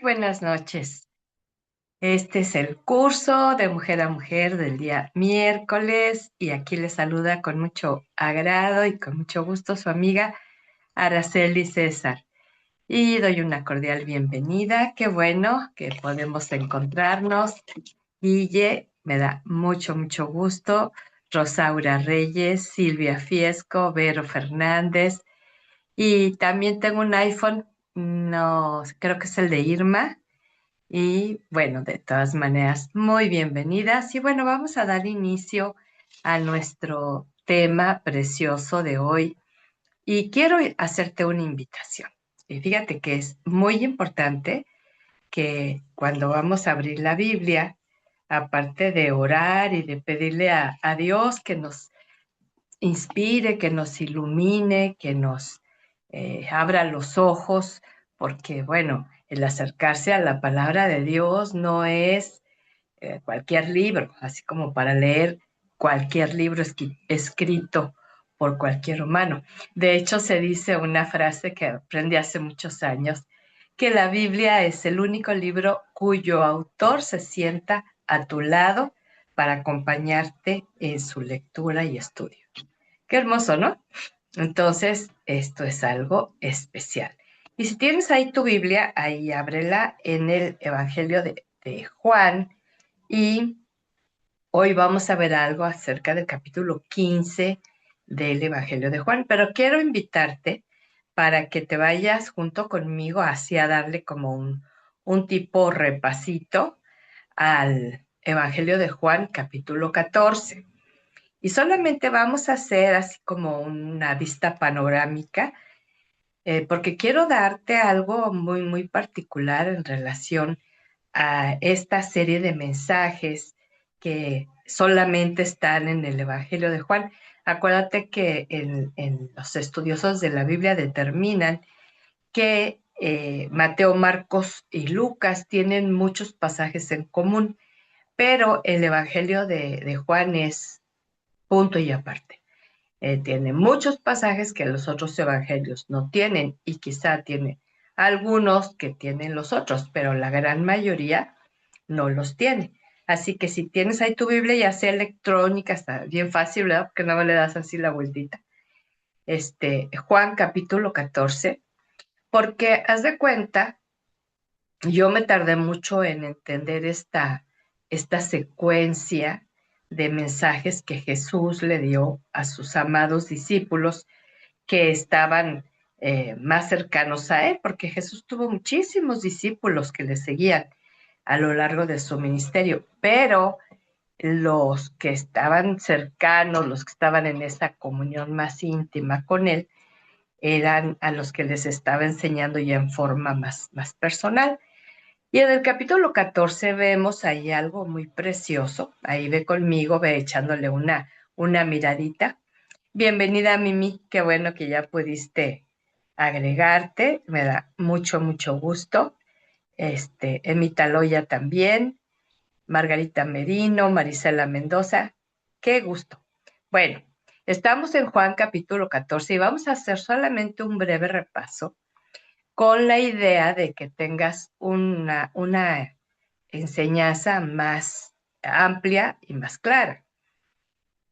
Buenas noches. Este es el curso de Mujer a Mujer del día miércoles y aquí les saluda con mucho agrado y con mucho gusto su amiga Araceli César. Y doy una cordial bienvenida. Qué bueno que podemos encontrarnos. Guille, me da mucho gusto. Rosaura Reyes, Silvia Fiesco, Vero Fernández. Y también tengo un iPhone, no, creo que es el de Irma. Y bueno, de todas maneras, muy bienvenidas. Y bueno, vamos a dar inicio a nuestro tema precioso de hoy. Y quiero hacerte una invitación. Y fíjate que es muy importante que cuando vamos a abrir la Biblia, aparte de orar y de pedirle a Dios que nos inspire, que nos ilumine, que nos abra los ojos, porque bueno, el acercarse a la palabra de Dios no es cualquier libro, así como para leer cualquier libro escrito por cualquier humano. De hecho, se dice una frase que aprendí hace muchos años, que la Biblia es el único libro cuyo autor se sienta a tu lado para acompañarte en su lectura y estudio. Qué hermoso, ¿no? Entonces, esto es algo especial. Y si tienes ahí tu Biblia, ahí ábrela en el Evangelio de Juan y hoy vamos a ver algo acerca del capítulo 15 del Evangelio de Juan, pero quiero invitarte para que te vayas junto conmigo hacia darle como un tipo repasito al Evangelio de Juan, capítulo 14. Y solamente vamos a hacer así como una vista panorámica, porque quiero darte algo muy particular en relación a esta serie de mensajes que solamente están en el Evangelio de Juan. Acuérdate que en los estudiosos de la Biblia determinan que Mateo, Marcos y Lucas tienen muchos pasajes en común, pero el Evangelio de Juan es punto y aparte. Tiene muchos pasajes que los otros evangelios no tienen y quizá tiene algunos que tienen los otros, pero la gran mayoría no los tiene. Así que si tienes ahí tu Biblia, ya sea electrónica, está bien fácil, ¿verdad? Porque no le das así la vueltita. Juan capítulo 14, porque haz de cuenta, yo me tardé mucho en entender esta secuencia de mensajes que Jesús le dio a sus amados discípulos que estaban más cercanos a él, porque Jesús tuvo muchísimos discípulos que le seguían a lo largo de su ministerio, pero los que estaban cercanos, los que estaban en esa comunión más íntima con él, eran a los que les estaba enseñando ya en forma más personal. Y en el capítulo 14 vemos ahí algo muy precioso. Ahí ve conmigo, ve echándole una miradita. Bienvenida, Mimi. Qué bueno que ya pudiste agregarte. Me da mucho gusto. Emita Loya también. Margarita Merino, Marisela Mendoza. Qué gusto. Bueno, estamos en Juan capítulo 14 y vamos a hacer solamente un breve repaso con la idea de que tengas una enseñanza más amplia y más clara.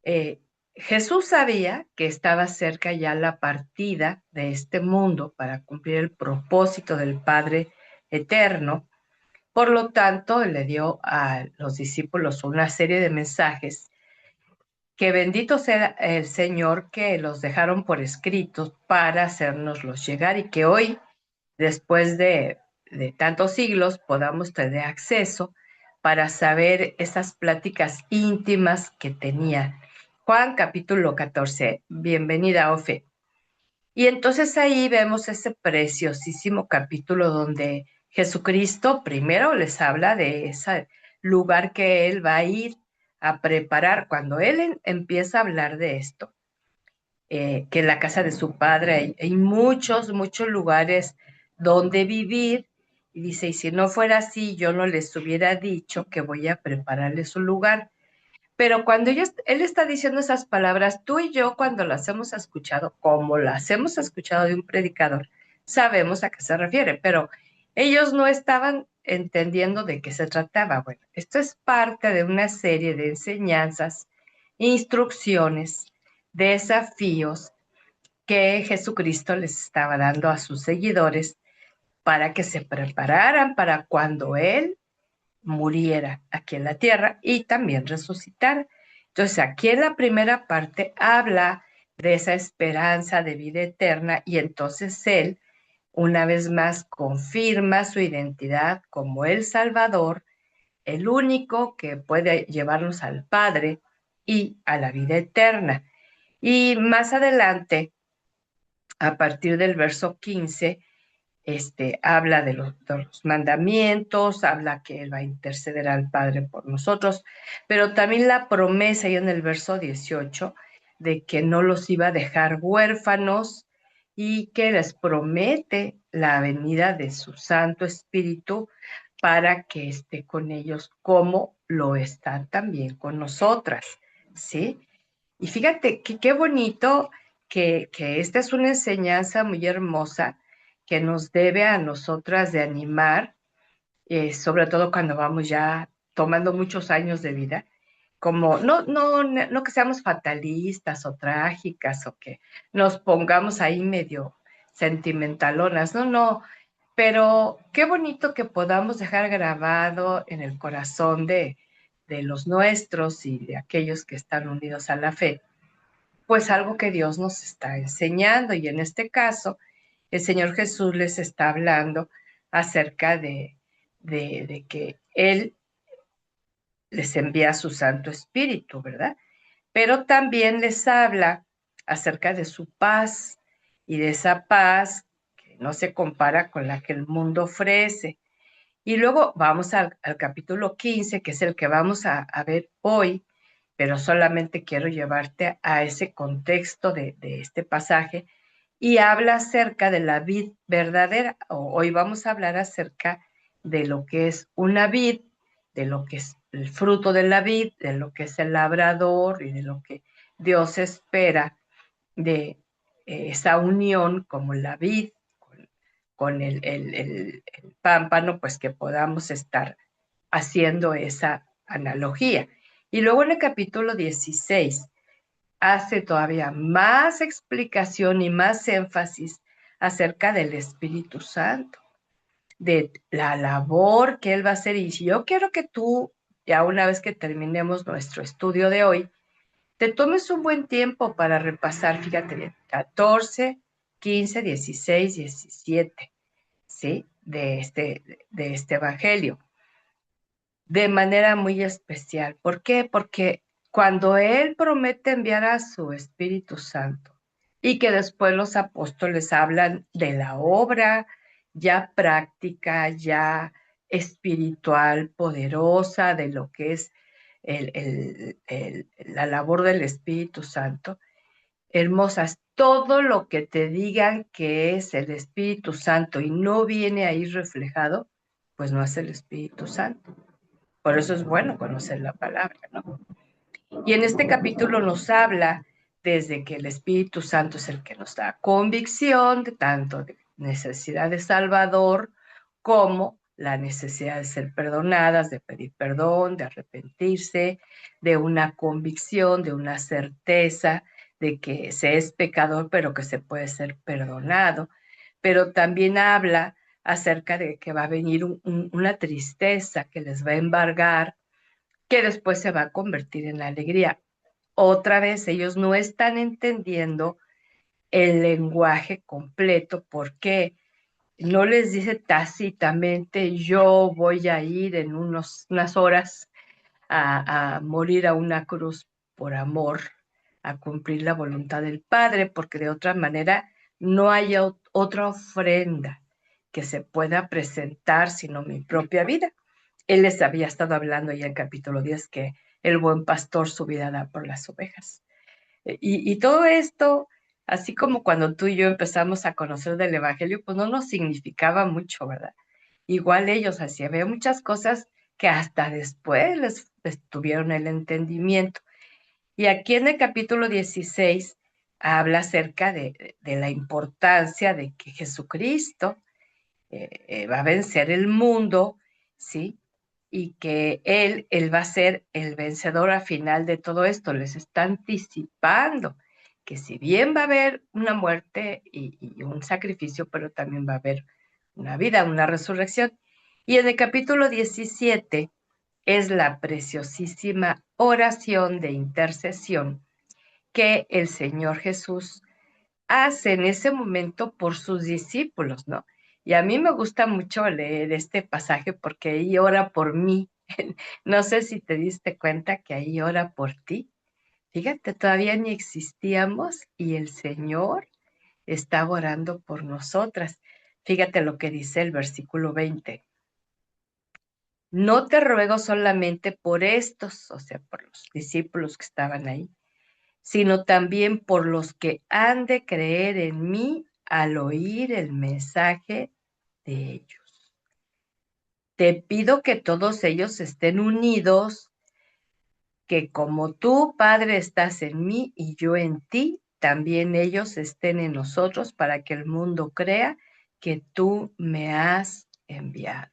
Eh, Jesús sabía que estaba cerca ya la partida de este mundo para cumplir el propósito del Padre eterno. Por lo tanto, le dio a los discípulos una serie de mensajes que bendito sea el Señor que los dejaron por escritos para hacernoslos llegar y que hoy, después de tantos siglos, podamos tener acceso para saber esas pláticas íntimas que tenía. Juan capítulo 14, bienvenida, Ofe. Y entonces ahí vemos ese preciosísimo capítulo donde Jesucristo primero les habla de ese lugar que Él va a ir a preparar. Cuando Él empieza a hablar de esto, que en la casa de su padre hay muchos lugares donde vivir. Y dice, y si no fuera así, yo no les hubiera dicho que voy a prepararles un lugar. Pero cuando él está diciendo esas palabras, tú y yo cuando las hemos escuchado, como las hemos escuchado de un predicador, sabemos a qué se refiere. Pero Ellos no estaban entendiendo de qué se trataba. Bueno, esto es parte de una serie de enseñanzas, instrucciones, desafíos que Jesucristo les estaba dando a sus seguidores para que se prepararan para cuando Él muriera aquí en la tierra y también resucitara. Entonces, aquí en la primera parte habla de esa esperanza de vida eterna y entonces Él, una vez más, confirma su identidad como el Salvador, el único que puede llevarnos al Padre y a la vida eterna. Y más adelante, a partir del verso 15, habla de los mandamientos, habla que Él va a interceder al Padre por nosotros, pero también la promesa y en el verso 18 de que no los iba a dejar huérfanos y que les promete la venida de su Santo Espíritu para que esté con ellos como lo está también con nosotras, ¿sí? Y fíjate que qué bonito que esta es una enseñanza muy hermosa que nos debe a nosotras de animar, sobre todo cuando vamos ya tomando muchos años de vida, como no que seamos fatalistas o trágicas o que nos pongamos ahí medio sentimentalonas, no, pero qué bonito que podamos dejar grabado en el corazón de los nuestros y de aquellos que están unidos a la fe pues algo que Dios nos está enseñando. Y en este caso, el Señor Jesús les está hablando acerca de que Él les envía su Santo Espíritu, ¿verdad? Pero también les habla acerca de su paz y de esa paz que no se compara con la que el mundo ofrece. Y luego vamos al capítulo 15, que es el que vamos a ver hoy, pero solamente quiero llevarte a ese contexto de este pasaje y habla acerca de la vid verdadera. Hoy vamos a hablar acerca de lo que es una vid, de lo que es el fruto de la vid, de lo que es el labrador y de lo que Dios espera de esa unión como la vid con el pámpano, pues que podamos estar haciendo esa analogía. Y luego en el capítulo 16 hace todavía más explicación y más énfasis acerca del Espíritu Santo, de la labor que Él va a hacer. Y yo quiero que tú, ya una vez que terminemos nuestro estudio de hoy, te tomes un buen tiempo para repasar, fíjate bien, 14, 15, 16, 17, ¿sí? De este Evangelio de manera muy especial. ¿Por qué? Porque cuando Él promete enviar a su Espíritu Santo y que después los apóstoles hablan de la obra ya práctica, ya espiritual, poderosa, de lo que es la labor del Espíritu Santo, hermosas, todo lo que te digan que es el Espíritu Santo y no viene ahí reflejado, pues no es el Espíritu Santo. Por eso es bueno conocer la palabra, ¿no? Y en este capítulo nos habla desde que el Espíritu Santo es el que nos da convicción de tanto de necesidad de Salvador como la necesidad de ser perdonadas, de pedir perdón, de arrepentirse, de una convicción, de una certeza de que se es pecador, pero que se puede ser perdonado. Pero también habla acerca de que va a venir una tristeza que les va a embargar, que después se va a convertir en alegría. Otra vez, ellos no están entendiendo el lenguaje completo porque no les dice tácitamente yo voy a ir en unas horas a morir a una cruz por amor, a cumplir la voluntad del Padre, porque de otra manera no hay otra ofrenda que se pueda presentar sino mi propia vida. Él les había estado hablando ya en capítulo 10 que el buen pastor su vida da por las ovejas. Y todo esto, así como cuando tú y yo empezamos a conocer del Evangelio, pues no nos significaba mucho, ¿verdad? Igual ellos hacían, había muchas cosas que hasta después les tuvieron el entendimiento. Y aquí en el capítulo 16 habla acerca de la importancia de que Jesucristo va a vencer el mundo, ¿sí? Y que él va a ser el vencedor al final de todo esto. Les está anticipando que si bien va a haber una muerte y un sacrificio, pero también va a haber una vida, una resurrección. Y en el capítulo 17 es la preciosísima oración de intercesión que el Señor Jesús hace en ese momento por sus discípulos, ¿no? Y a mí me gusta mucho leer este pasaje porque ahí ora por mí. No sé si te diste cuenta que ahí ora por ti. Fíjate, todavía ni existíamos y el Señor está orando por nosotras. Fíjate lo que dice el versículo 20. No te ruego solamente por estos, o sea, por los discípulos que estaban ahí, sino también por los que han de creer en mí al oír el mensaje de ellos. Te pido que todos ellos estén unidos, que como tú, Padre, estás en mí y yo en ti, también ellos estén en nosotros para que el mundo crea que tú me has enviado.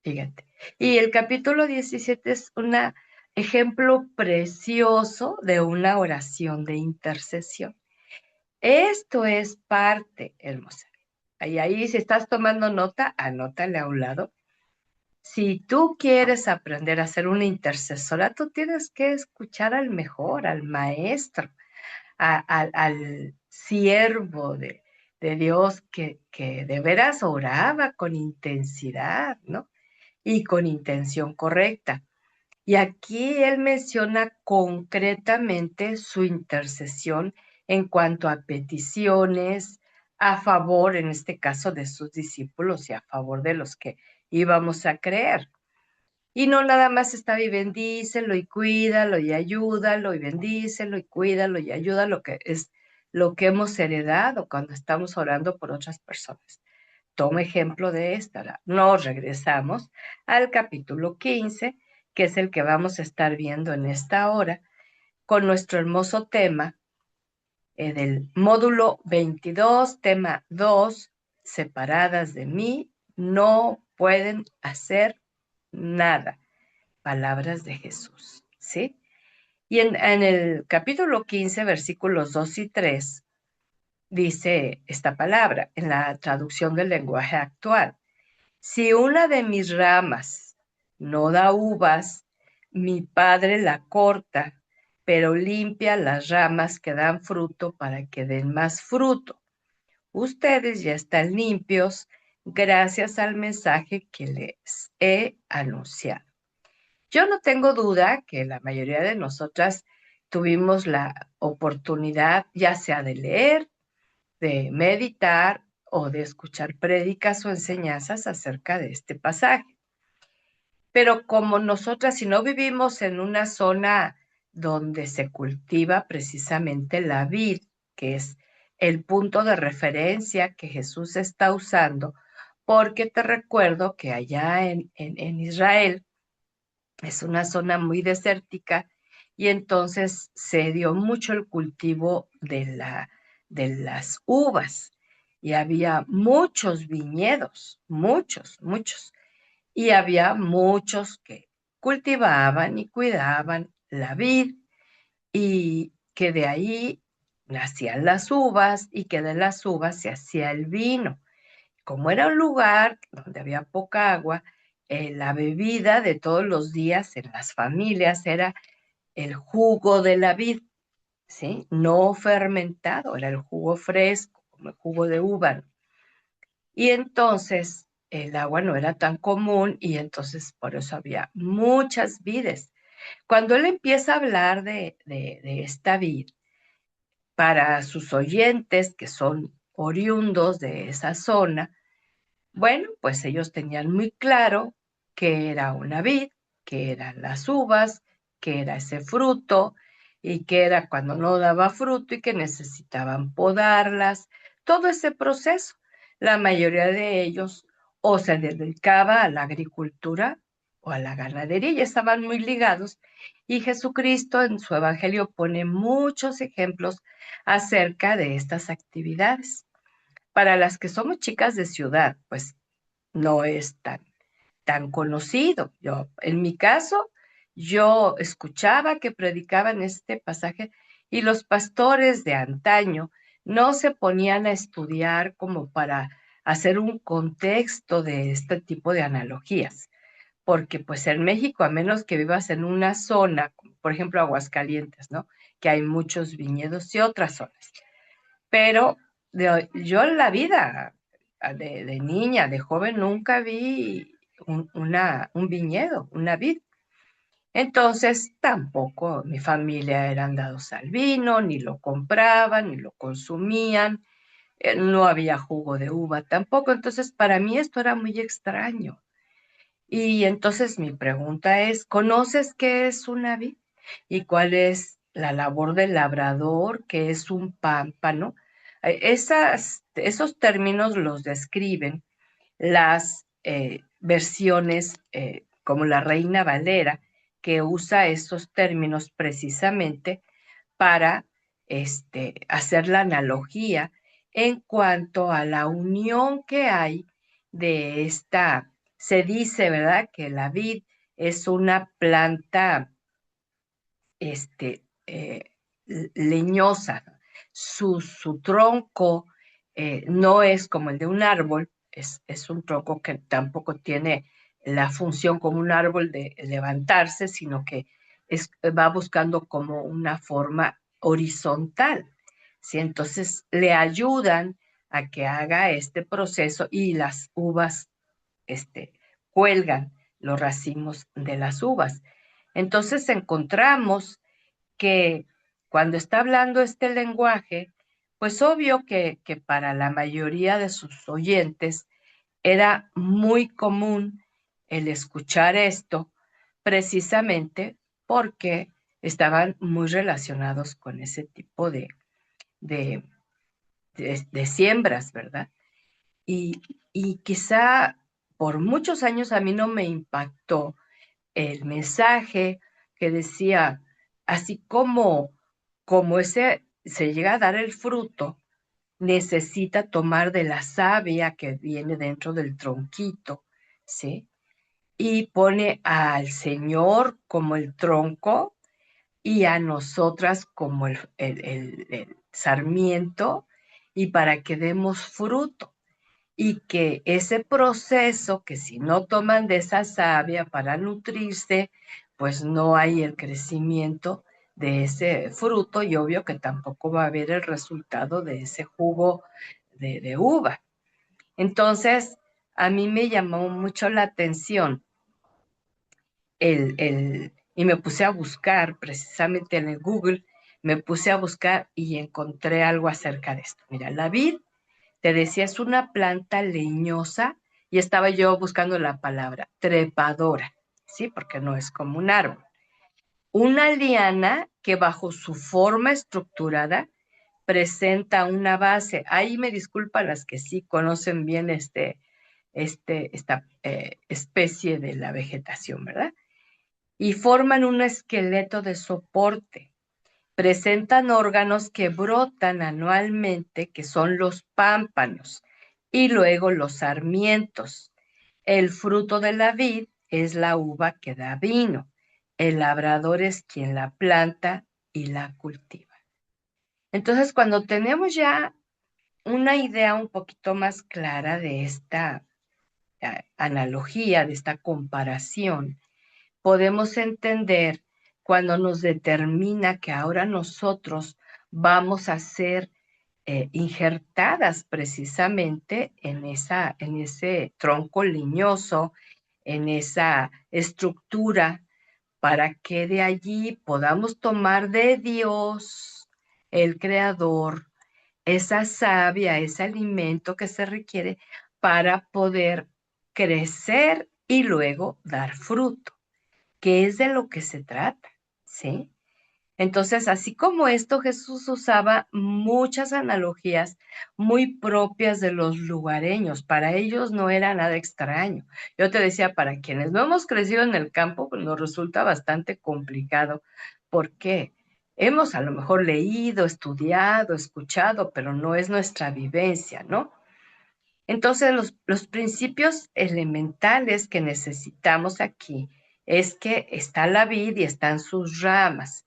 Fíjate. Y el capítulo 17 es un ejemplo precioso de una oración de intercesión. Esto es parte, hermosa. Y ahí, si estás tomando nota, anótale a un lado. Si tú quieres aprender a ser una intercesora, tú tienes que escuchar al mejor, al maestro, al siervo de Dios que de veras oraba con intensidad, ¿no? Y con intención correcta. Y aquí él menciona concretamente su intercesión en cuanto a peticiones a favor, en este caso, de sus discípulos y a favor de los que íbamos a creer. Y no nada más está y bendícelo y cuídalo y ayúdalo y bendícelo y cuídalo y ayúdalo, que es lo que hemos heredado cuando estamos orando por otras personas. Toma ejemplo de esta. Ahora, nos regresamos al capítulo 15, que es el que vamos a estar viendo en esta hora, con nuestro hermoso tema del módulo 22, tema 2, separadas de mí, no pueden hacer nada. Palabras de Jesús, ¿sí? Y en el capítulo 15, versículos 2 y 3, dice esta palabra en la traducción del lenguaje actual. Si una de mis ramas no da uvas, mi padre la corta, pero limpia las ramas que dan fruto para que den más fruto. Ustedes ya están limpios gracias al mensaje que les he anunciado. Yo no tengo duda que la mayoría de nosotras tuvimos la oportunidad ya sea de leer, de meditar o de escuchar prédicas o enseñanzas acerca de este pasaje. Pero como nosotras, si no vivimos en una zona donde se cultiva precisamente la vid, que es el punto de referencia que Jesús está usando, porque te recuerdo que allá en Israel es una zona muy desértica y entonces se dio mucho el cultivo de las uvas y había muchos viñedos, muchos, y había muchos que cultivaban y cuidaban la vid y que de ahí nacían las uvas y que de las uvas se hacía el vino. Como era un lugar donde había poca agua, la bebida de todos los días en las familias era el jugo de la vid, ¿sí? No fermentado, era el jugo fresco, como el jugo de uva. Y entonces el agua no era tan común y entonces por eso había muchas vides. Cuando él empieza a hablar de esta vid, para sus oyentes que son oriundos de esa zona, bueno, pues ellos tenían muy claro que era una vid, que eran las uvas, que era ese fruto y que era cuando no daba fruto y que necesitaban podarlas, todo ese proceso. La mayoría de ellos o se dedicaba a la agricultura o a la ganadería y estaban muy ligados. Y Jesucristo en su evangelio pone muchos ejemplos acerca de estas actividades Para las que somos chicas de ciudad, pues no es tan conocido. En mi caso, yo escuchaba que predicaban este pasaje y los pastores de antaño no se ponían a estudiar como para hacer un contexto de este tipo de analogías, porque pues en México, a menos que vivas en una zona, como por ejemplo Aguascalientes, ¿no? Que hay muchos viñedos y otras zonas. Pero yo en la vida de niña, de joven, nunca vi un viñedo, una vid. Entonces tampoco mi familia eran dados al vino, ni lo compraban, ni lo consumían, no había jugo de uva tampoco. Entonces para mí esto era muy extraño. Y entonces mi pregunta es, ¿conoces qué es una vid? ¿Y cuál es la labor del labrador, qué es un pámpano? Esos términos los describen las versiones como la Reina Valera, que usa esos términos precisamente para hacer la analogía en cuanto a la unión que hay de esta, se dice, ¿verdad?, que la vid es una planta este, leñosa. Su tronco no es como el de un árbol, es un tronco que tampoco tiene la función como un árbol de levantarse, sino que va buscando como una forma horizontal. ¿Sí? Entonces le ayudan a que haga este proceso y las uvas este, cuelgan los racimos de las uvas. Entonces encontramos que cuando está hablando este lenguaje, pues obvio que para la mayoría de sus oyentes era muy común el escuchar esto, precisamente porque estaban muy relacionados con ese tipo de, de siembras, ¿verdad? Y, y quizá por muchos años a mí no me impactó el mensaje que decía, así como ese se llega a dar el fruto, necesita tomar de la savia que viene dentro del tronquito, ¿sí? Y pone al Señor como el tronco y a nosotras como el sarmiento, y para que demos fruto. Y que ese proceso, que si no toman de esa savia para nutrirse, pues no hay el crecimiento de ese fruto y obvio que tampoco va a haber el resultado de ese jugo de uva. Entonces, a mí me llamó mucho la atención y me puse a buscar precisamente en el Google, me puse a buscar y encontré algo acerca de esto. Mira, la vid, te decía, es una planta leñosa y estaba yo buscando la palabra trepadora, ¿sí? Porque no es como un árbol. Una liana que bajo su forma estructurada presenta una base. Ahí me disculpan las que sí conocen bien esta especie de la vegetación, ¿verdad? Y forman un esqueleto de soporte. Presentan órganos que brotan anualmente, que son los pámpanos, y luego los sarmientos. El fruto de la vid es la uva que da vino. El labrador es quien la planta y la cultiva. Entonces, cuando tenemos ya una idea un poquito más clara de esta analogía, de esta comparación, podemos entender cuando nos determina que ahora nosotros vamos a ser injertadas precisamente en ese tronco leñoso, en esa estructura, para que de allí podamos tomar de Dios, el Creador, esa savia, ese alimento que se requiere para poder crecer y luego dar fruto, que es de lo que se trata, ¿sí? Entonces, así como esto, Jesús usaba muchas analogías muy propias de los lugareños. Para ellos no era nada extraño. Yo te decía, para quienes no hemos crecido en el campo, pues nos resulta bastante complicado. ¿Por qué? Hemos a lo mejor leído, estudiado, escuchado, pero no es nuestra vivencia, ¿no? Entonces, los principios elementales que necesitamos aquí es que está la vid y están sus ramas.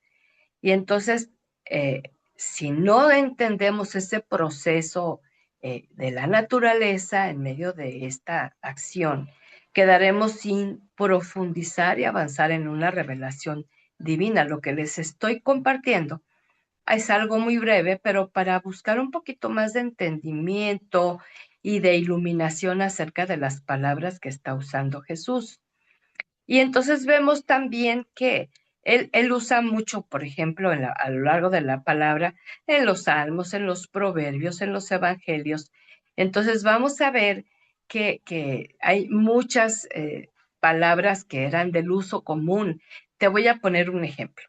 Y entonces, si no entendemos ese proceso de la naturaleza en medio de esta acción, quedaremos sin profundizar y avanzar en una revelación divina. Lo que les estoy compartiendo es algo muy breve, pero para buscar un poquito más de entendimiento y de iluminación acerca de las palabras que está usando Jesús. Y entonces vemos también que él usa mucho, por ejemplo, a lo largo de la palabra, en los salmos, en los proverbios, en los evangelios. Entonces vamos a ver que hay muchas palabras que eran del uso común. Te voy a poner un ejemplo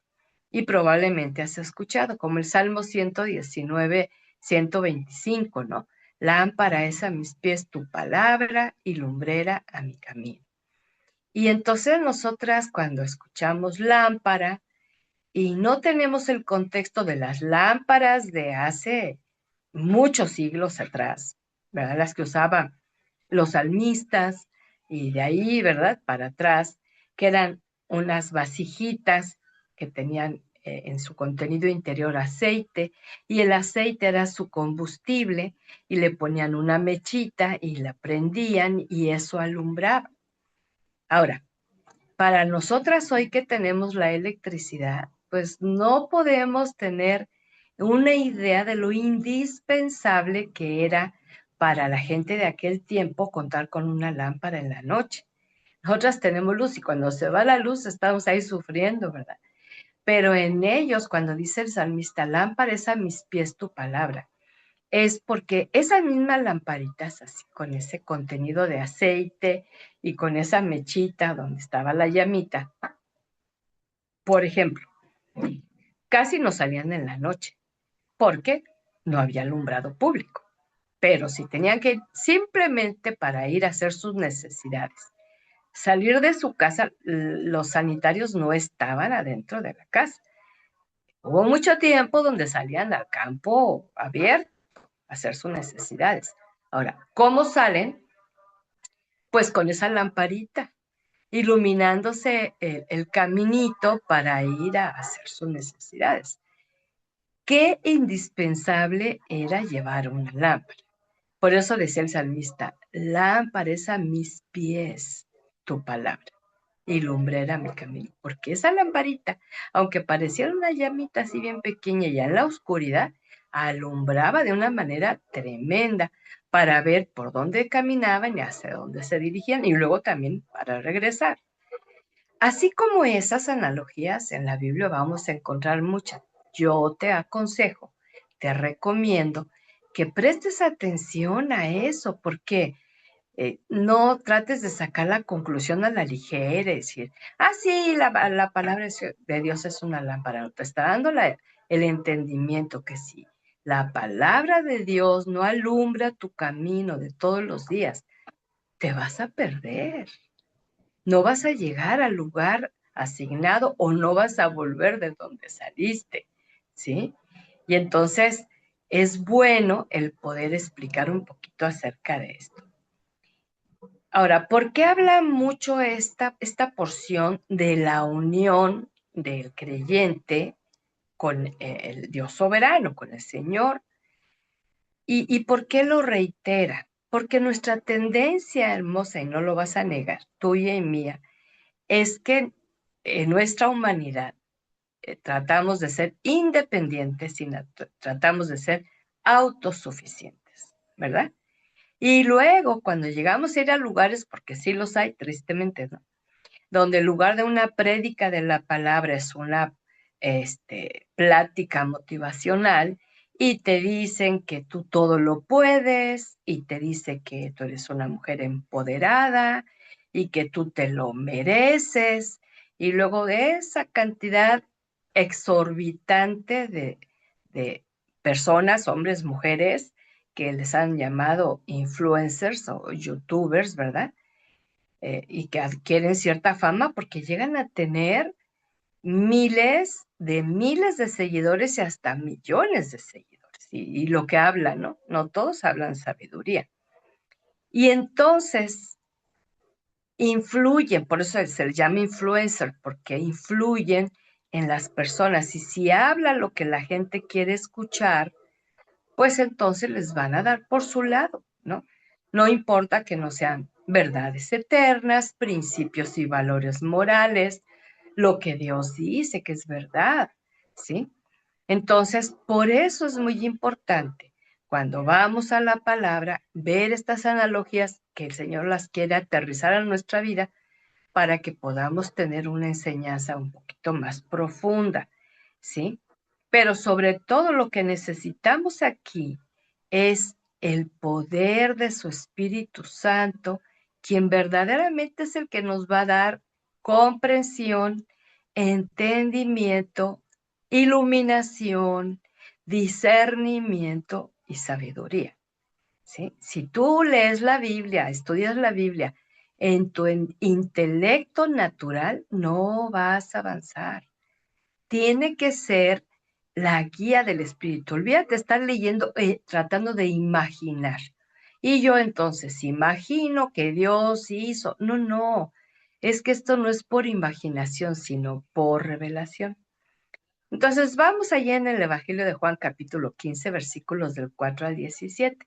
y probablemente has escuchado, como el Salmo 119, 125, ¿no? Lámpara es a mis pies tu palabra y lumbrera a mi camino. Y entonces nosotras cuando escuchamos lámpara y no tenemos el contexto de las lámparas de hace muchos siglos atrás, ¿verdad? Las que usaban los salmistas y de ahí, ¿verdad? Para atrás, que eran unas vasijitas que tenían en su contenido interior aceite y el aceite era su combustible y le ponían una mechita y la prendían y eso alumbraba. Ahora, para nosotras hoy que tenemos la electricidad, pues no podemos tener una idea de lo indispensable que era para la gente de aquel tiempo contar con una lámpara en la noche. Nosotras tenemos luz y cuando se va la luz estamos ahí sufriendo, ¿verdad? Pero en ellos, cuando dice el salmista, lámpara es a mis pies tu palabra, es porque esas mismas lamparitas, así con ese contenido de aceite y con esa mechita donde estaba la llamita, por ejemplo, casi no salían en la noche porque no había alumbrado público. Pero si tenían que ir simplemente para ir a hacer sus necesidades, salir de su casa, los sanitarios no estaban adentro de la casa. Hubo mucho tiempo donde salían al campo abierto a hacer sus necesidades. Ahora, ¿cómo salen? Pues con esa lamparita, iluminándose el caminito para ir a hacer sus necesidades. Qué indispensable era llevar una lámpara. Por eso decía el salmista, lámpara es a mis pies tu palabra y lumbrera mi camino. Porque esa lamparita, aunque pareciera una llamita así bien pequeña y en la oscuridad, alumbraba de una manera tremenda para ver por dónde caminaban y hacia dónde se dirigían y luego también para regresar. Así como esas analogías en la Biblia vamos a encontrar muchas. Yo te aconsejo, te recomiendo que prestes atención a eso, porque no trates de sacar la conclusión a la ligera y decir, sí, la palabra de Dios es una lámpara. No, te está dando el entendimiento que sí. La palabra de Dios no alumbra tu camino de todos los días. Te vas a perder. No vas a llegar al lugar asignado o no vas a volver de donde saliste, ¿sí? Y entonces es bueno el poder explicar un poquito acerca de esto. Ahora, ¿por qué habla mucho esta porción de la unión del creyente con el Dios soberano, con el Señor? ¿Y por qué lo reitera? Porque nuestra tendencia hermosa, y no lo vas a negar, tuya y mía, es que en nuestra humanidad tratamos de ser independientes y tratamos de ser autosuficientes, ¿verdad? Y luego, cuando llegamos a ir a lugares, porque sí los hay, tristemente, ¿no? Donde en lugar de una prédica de la palabra es una plática motivacional y te dicen que tú todo lo puedes y te dice que tú eres una mujer empoderada y que tú te lo mereces y luego de esa cantidad exorbitante de personas, hombres, mujeres, que les han llamado influencers o youtubers, ¿verdad? Y que adquieren cierta fama porque llegan a tener miles de seguidores y hasta millones de seguidores. Y lo que hablan, ¿no? No todos hablan sabiduría. Y entonces influyen, por eso se les llama influencer, porque influyen en las personas. Y si habla lo que la gente quiere escuchar, pues entonces les van a dar por su lado, ¿no? No importa que no sean verdades eternas, principios y valores morales, lo que Dios dice que es verdad, ¿sí? Entonces, por eso es muy importante, cuando vamos a la palabra, ver estas analogías que el Señor las quiere aterrizar a nuestra vida para que podamos tener una enseñanza un poquito más profunda, ¿sí? Pero sobre todo lo que necesitamos aquí es el poder de su Espíritu Santo, quien verdaderamente es el que nos va a dar comprensión, entendimiento, iluminación, discernimiento y sabiduría. ¿Sí? Si tú lees la Biblia, estudias la Biblia, en tu intelecto natural no vas a avanzar. Tiene que ser la guía del Espíritu. Olvídate de estar leyendo, tratando de imaginar. Y yo entonces imagino que Dios hizo. No, no. Es que esto no es por imaginación, sino por revelación. Entonces vamos allá en el Evangelio de Juan capítulo 15, versículos del 4 al 17,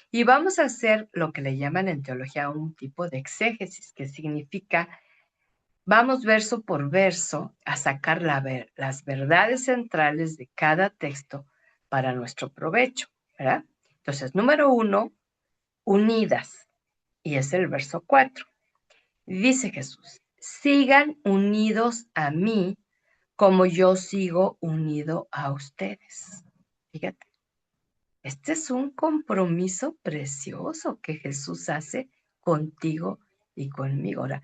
y vamos a hacer lo que le llaman en teología un tipo de exégesis, que significa, vamos verso por verso a sacar las verdades centrales de cada texto para nuestro provecho, ¿verdad? Entonces, número 1, unidas, y es el verso 4. Dice Jesús, sigan unidos a mí como yo sigo unido a ustedes. Fíjate, este es un compromiso precioso que Jesús hace contigo y conmigo. Ahora,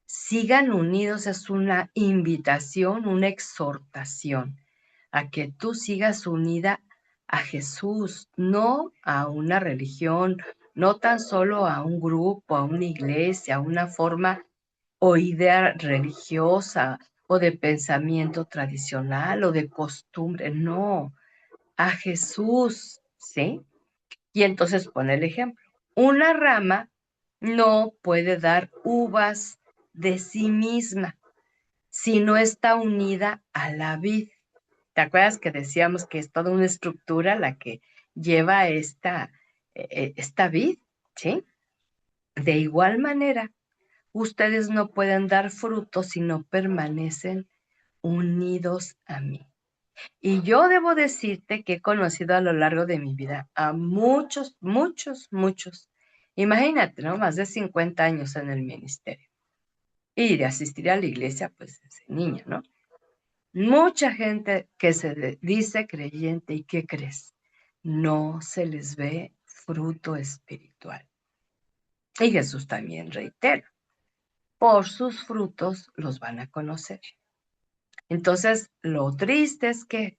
sigan unidos es una invitación, una exhortación a que tú sigas unida a Jesús, no a una religión, no tan solo a un grupo, a una iglesia, a una forma o idea religiosa o de pensamiento tradicional o de costumbre, no, a Jesús, ¿sí? Y entonces pone el ejemplo. Una rama no puede dar uvas de sí misma si no está unida a la vid. ¿Te acuerdas que decíamos que es toda una estructura la que lleva esta vid? ¿Sí? De igual manera, ustedes no pueden dar fruto si no permanecen unidos a mí. Y yo debo decirte que he conocido a lo largo de mi vida a muchos, muchos, muchos. Imagínate, ¿no? Más de 50 años en el ministerio. Y de asistir a la iglesia, pues desde niña, ¿no? Mucha gente que se dice creyente y ¿qué crees? No se les ve fruto espiritual. Y Jesús también reitera, por sus frutos los van a conocer. Entonces, lo triste es que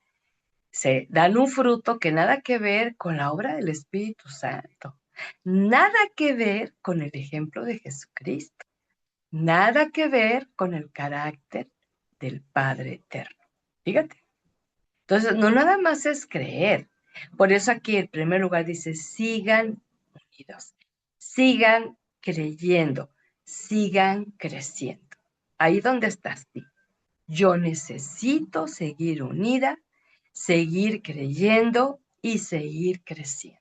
se dan un fruto que nada que ver con la obra del Espíritu Santo, nada que ver con el ejemplo de Jesucristo, nada que ver con el carácter del Padre Eterno. Fíjate. Entonces, no nada más es creer. Por eso aquí en primer lugar dice, sigan unidos, sigan creyendo, sigan creciendo. Ahí donde estás, tú. Yo necesito seguir unida, seguir creyendo y seguir creciendo.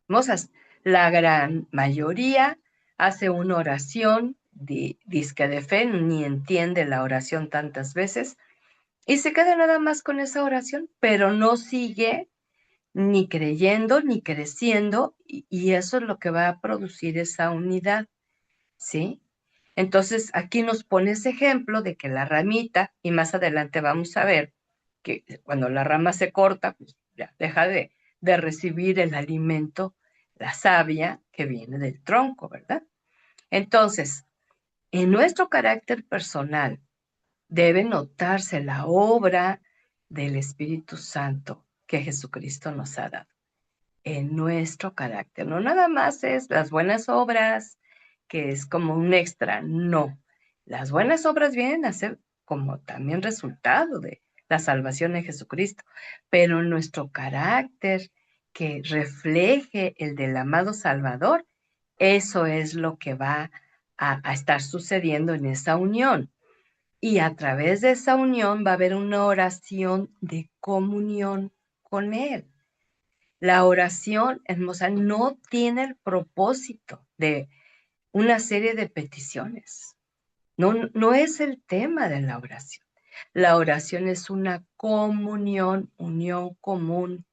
Mozas, la gran mayoría hace una oración disque de fe, ni entiende la oración tantas veces y se queda nada más con esa oración, pero no sigue ni creyendo ni creciendo y eso es lo que va a producir esa unidad, ¿sí? Entonces, aquí nos pone ese ejemplo de que la ramita, y más adelante vamos a ver que cuando la rama se corta, pues ya deja de recibir el alimento, la savia que viene del tronco, ¿verdad? Entonces, en nuestro carácter personal debe notarse la obra del Espíritu Santo que Jesucristo nos ha dado en nuestro carácter. No nada más es las buenas obras, que es como un extra, no. Las buenas obras vienen a ser como también resultado de la salvación en Jesucristo, pero nuestro carácter que refleje el del amado Salvador, Eso es lo que va a estar sucediendo en esa unión. Y a través de esa unión va a haber una oración de comunión con Él. La oración, hermosa, no tiene el propósito de una serie de peticiones. No, no es el tema de la oración. La oración es una comunión, unión común,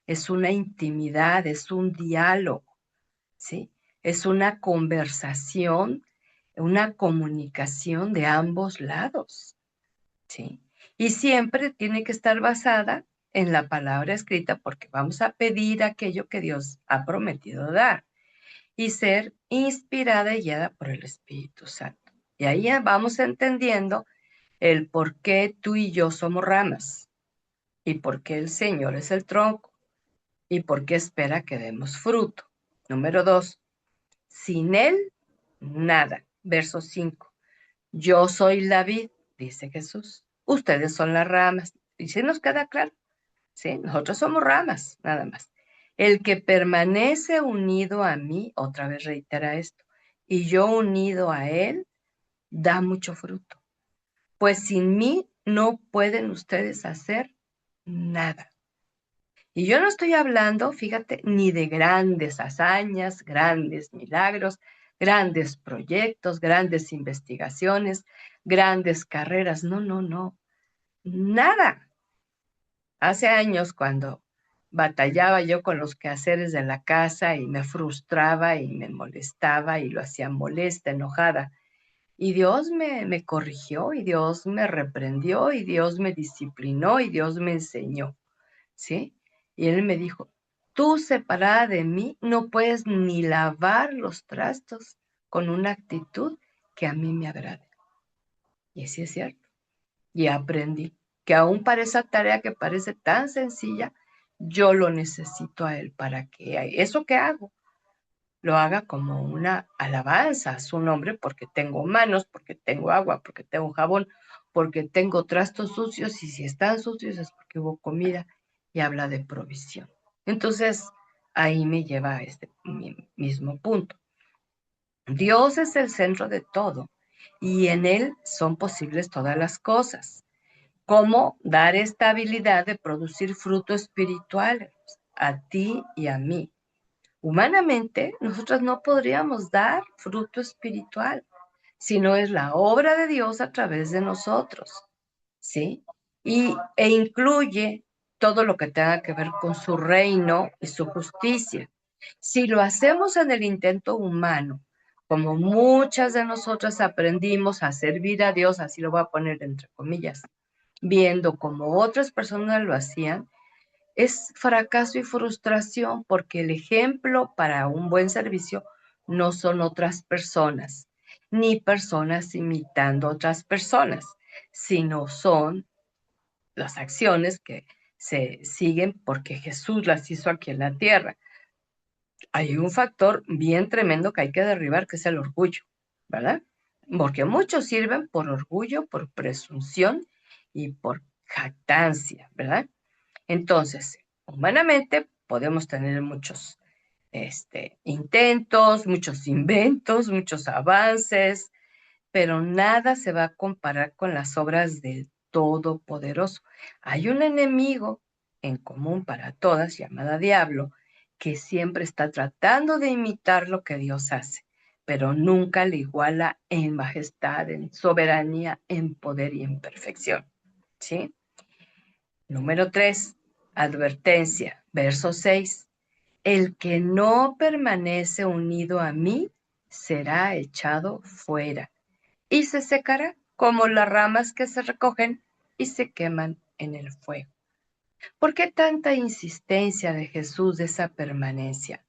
es una intimidad, es un diálogo, ¿sí? Es una conversación, una comunicación de ambos lados, ¿sí? Y siempre tiene que estar basada en la palabra escrita porque vamos a pedir aquello que Dios ha prometido dar y ser inspirada y guiada por el Espíritu Santo. Y ahí vamos entendiendo el por qué tú y yo somos ramas y por qué el Señor es el tronco y por qué espera que demos fruto. Número 2, sin Él, nada. Verso 5, yo soy la vid, dice Jesús, ustedes son las ramas. Y si nos queda claro, ¿sí? Nosotros somos ramas, nada más. El que permanece unido a mí, otra vez reitera esto, y yo unido a Él, da mucho fruto. Pues sin mí no pueden ustedes hacer nada. Y yo no estoy hablando, fíjate, ni de grandes hazañas, grandes milagros, grandes proyectos, grandes investigaciones, grandes carreras. No, no, no. Nada. Hace años cuando batallaba yo con los quehaceres de la casa y me frustraba y me molestaba y lo hacía molesta, enojada. Y Dios me corrigió y Dios me reprendió y Dios me disciplinó y Dios me enseñó, ¿sí? Y Él me dijo, tú separada de mí no puedes ni lavar los trastos con una actitud que a mí me agrade. Y sí es cierto. Y aprendí que aún para esa tarea que parece tan sencilla, yo lo necesito a Él para que eso que hago lo haga como una alabanza a su nombre, porque tengo manos, porque tengo agua, porque tengo jabón, porque tengo trastos sucios, y si están sucios es porque hubo comida, y habla de provisión. Entonces, ahí me lleva a este mismo punto. Dios es el centro de todo, y en Él son posibles todas las cosas. ¿Cómo dar esta habilidad de producir fruto espiritual a ti y a mí? Humanamente, nosotros no podríamos dar fruto espiritual, si no es la obra de Dios a través de nosotros, ¿sí? E incluye todo lo que tenga que ver con su reino y su justicia. Si lo hacemos en el intento humano, como muchas de nosotras aprendimos a servir a Dios, así lo voy a poner entre comillas, viendo como otras personas lo hacían, es fracaso y frustración porque el ejemplo para un buen servicio no son otras personas, ni personas imitando a otras personas, sino son las acciones que se siguen porque Jesús las hizo aquí en la tierra. Hay un factor bien tremendo que hay que derribar, que es el orgullo, ¿verdad? Porque muchos sirven por orgullo, por presunción y por jactancia, ¿verdad? Entonces, humanamente podemos tener muchos intentos, muchos inventos, muchos avances, pero nada se va a comparar con las obras del Todopoderoso. Hay un enemigo en común para todas, llamada Diablo, que siempre está tratando de imitar lo que Dios hace, pero nunca le iguala en majestad, en soberanía, en poder y en perfección. ¿Sí? Número 3, advertencia, verso 6. El que no permanece unido a mí será echado fuera y se secará como las ramas que se recogen y se queman en el fuego. ¿Por qué tanta insistencia de Jesús de esa permanencia?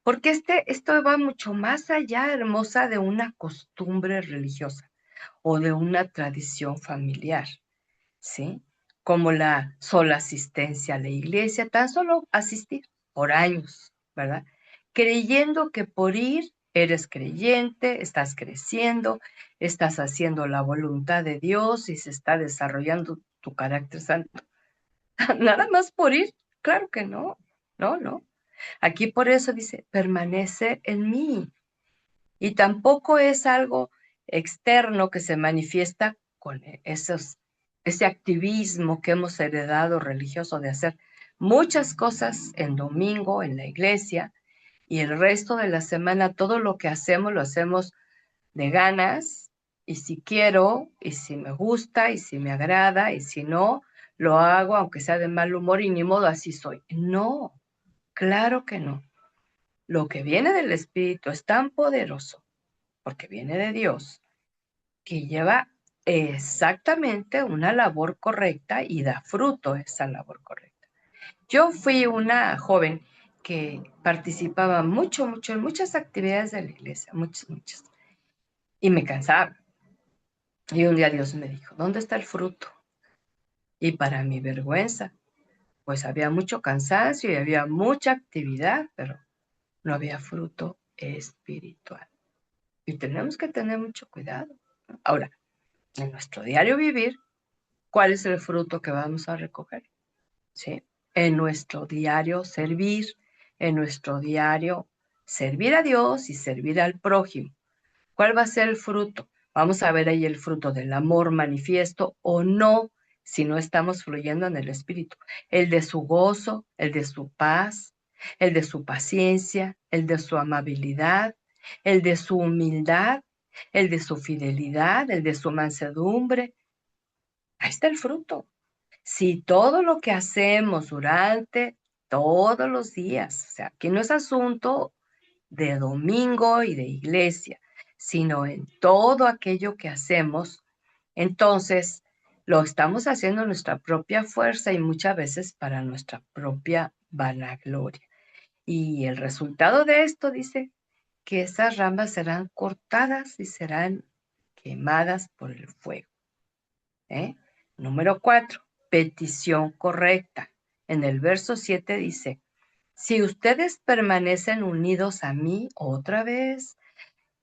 Porque esto va mucho más allá, hermosa, de una costumbre religiosa o de una tradición familiar. ¿Sí? Como la sola asistencia a la iglesia, tan solo asistir por años, ¿verdad? Creyendo que por ir eres creyente, estás creciendo, estás haciendo la voluntad de Dios y se está desarrollando tu carácter santo. Nada más por ir, claro que no, no, no. Aquí por eso dice, permanece en mí. Y tampoco es algo externo que se manifiesta con ese activismo que hemos heredado religioso de hacer muchas cosas en domingo en la iglesia y el resto de la semana todo lo que hacemos lo hacemos de ganas y si quiero y si me gusta y si me agrada y si no, lo hago aunque sea de mal humor y ni modo así soy. No, claro que no. Lo que viene del Espíritu es tan poderoso porque viene de Dios, que lleva exactamente una labor correcta y da fruto esa labor correcta. Yo fui una joven que participaba mucho en muchas actividades de la iglesia, muchas, y me cansaba. Y un día Dios me dijo, ¿dónde está el fruto? Y para mi vergüenza, pues había mucho cansancio y había mucha actividad, pero no había fruto espiritual. Y tenemos que tener mucho cuidado. Ahora, en nuestro diario vivir, ¿cuál es el fruto que vamos a recoger? ¿Sí? En nuestro diario servir, en nuestro diario servir a Dios y servir al prójimo. ¿Cuál va a ser el fruto? Vamos a ver ahí el fruto del amor manifiesto o no, si no estamos fluyendo en el Espíritu. El de su gozo, el de su paz, el de su paciencia, el de su amabilidad, el de su humildad, el de su fidelidad, el de su mansedumbre. Ahí está el fruto. Si todo lo que hacemos durante todos los días, o sea, aquí no es asunto de domingo y de iglesia, sino en todo aquello que hacemos, entonces lo estamos haciendo en nuestra propia fuerza y muchas veces para nuestra propia vanagloria. Y el resultado de esto dice que esas ramas serán cortadas y serán quemadas por el fuego. Número 4, petición correcta. En el verso 7 dice, si ustedes permanecen unidos a mí, otra vez,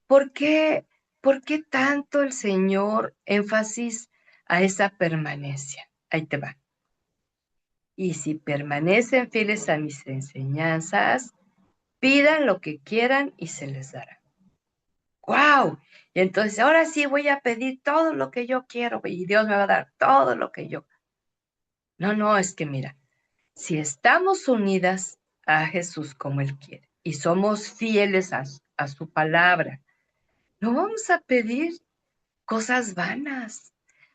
¿por qué, ¿por qué tanto el Señor énfasis a esa permanencia? Ahí te va. Y si permanecen fieles a mis enseñanzas, pidan lo que quieran y se les dará. ¡Wow! Y entonces ahora sí voy a pedir todo lo que yo quiero y Dios me va a dar todo lo que yo. No, es que mira, si estamos unidas a Jesús como Él quiere y somos fieles a su palabra, no vamos a pedir cosas vanas,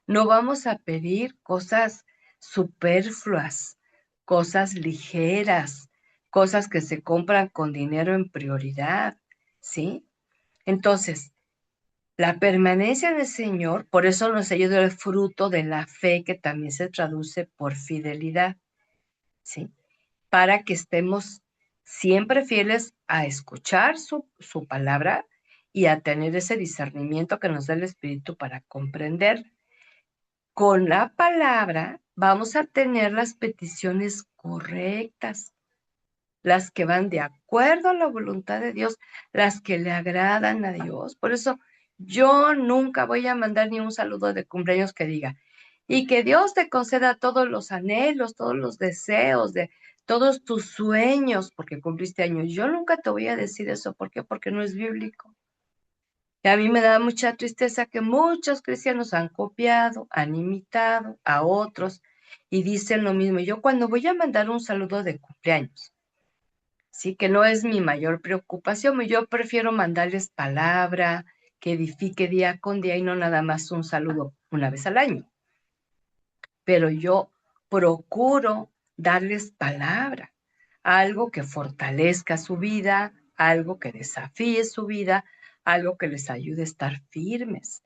no vamos a pedir cosas superfluas, cosas ligeras, cosas que se compran con dinero en prioridad, ¿sí? Entonces, la permanencia en el Señor, por eso nos ayuda el fruto de la fe que también se traduce por fidelidad, ¿sí? Para que estemos siempre fieles a escuchar su palabra y a tener ese discernimiento que nos da el Espíritu para comprender. Con la palabra vamos a tener las peticiones correctas, las que van de acuerdo a la voluntad de Dios, las que le agradan a Dios. Por eso yo nunca voy a mandar ni un saludo de cumpleaños que diga, y que Dios te conceda todos los anhelos, todos los deseos de todos tus sueños, porque cumpliste años. Yo nunca te voy a decir eso. ¿Por qué? Porque no es bíblico. Y a mí me da mucha tristeza que muchos cristianos han copiado, han imitado a otros y dicen lo mismo. Yo cuando voy a mandar un saludo de cumpleaños, sí que no es mi mayor preocupación, yo prefiero mandarles palabra que edifique día con día y no nada más un saludo una vez al año. Pero yo procuro darles palabra, algo que fortalezca su vida, algo que desafíe su vida, algo que les ayude a estar firmes.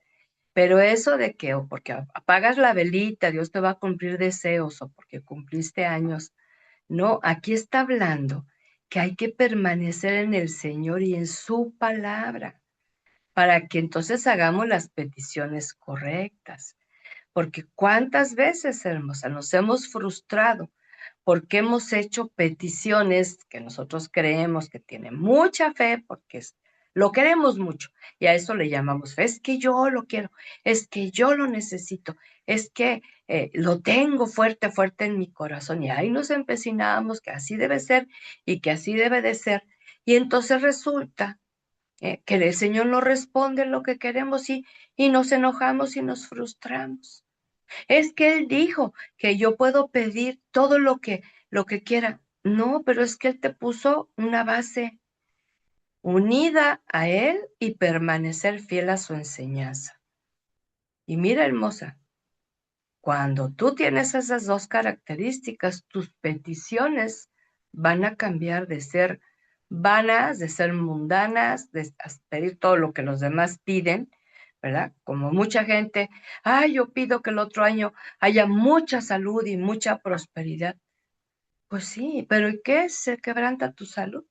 Pero eso de que o porque apagas la velita, Dios te va a cumplir deseos o porque cumpliste años, no, aquí está hablando que hay que permanecer en el Señor y en su palabra para que entonces hagamos las peticiones correctas. Porque cuántas veces, hermosa, nos hemos frustrado porque hemos hecho peticiones que nosotros creemos que tienen mucha fe, porque lo queremos mucho y a eso le llamamos fe. Es que yo lo quiero, es que yo lo necesito, es que lo tengo fuerte, fuerte en mi corazón. Y ahí nos empecinamos que así debe ser y que así debe de ser. Y entonces resulta que el Señor no responde lo que queremos y nos enojamos y nos frustramos. Es que Él dijo que yo puedo pedir todo lo que quiera. No, pero es que Él te puso una base unida a Él y permanecer fiel a su enseñanza. Y mira, hermosa, cuando tú tienes esas dos características, tus peticiones van a cambiar de ser vanas, de ser mundanas, de pedir todo lo que los demás piden, ¿verdad? Como mucha gente, yo pido que el otro año haya mucha salud y mucha prosperidad. Pues sí, pero ¿y qué? ¿Se quebranta tu salud?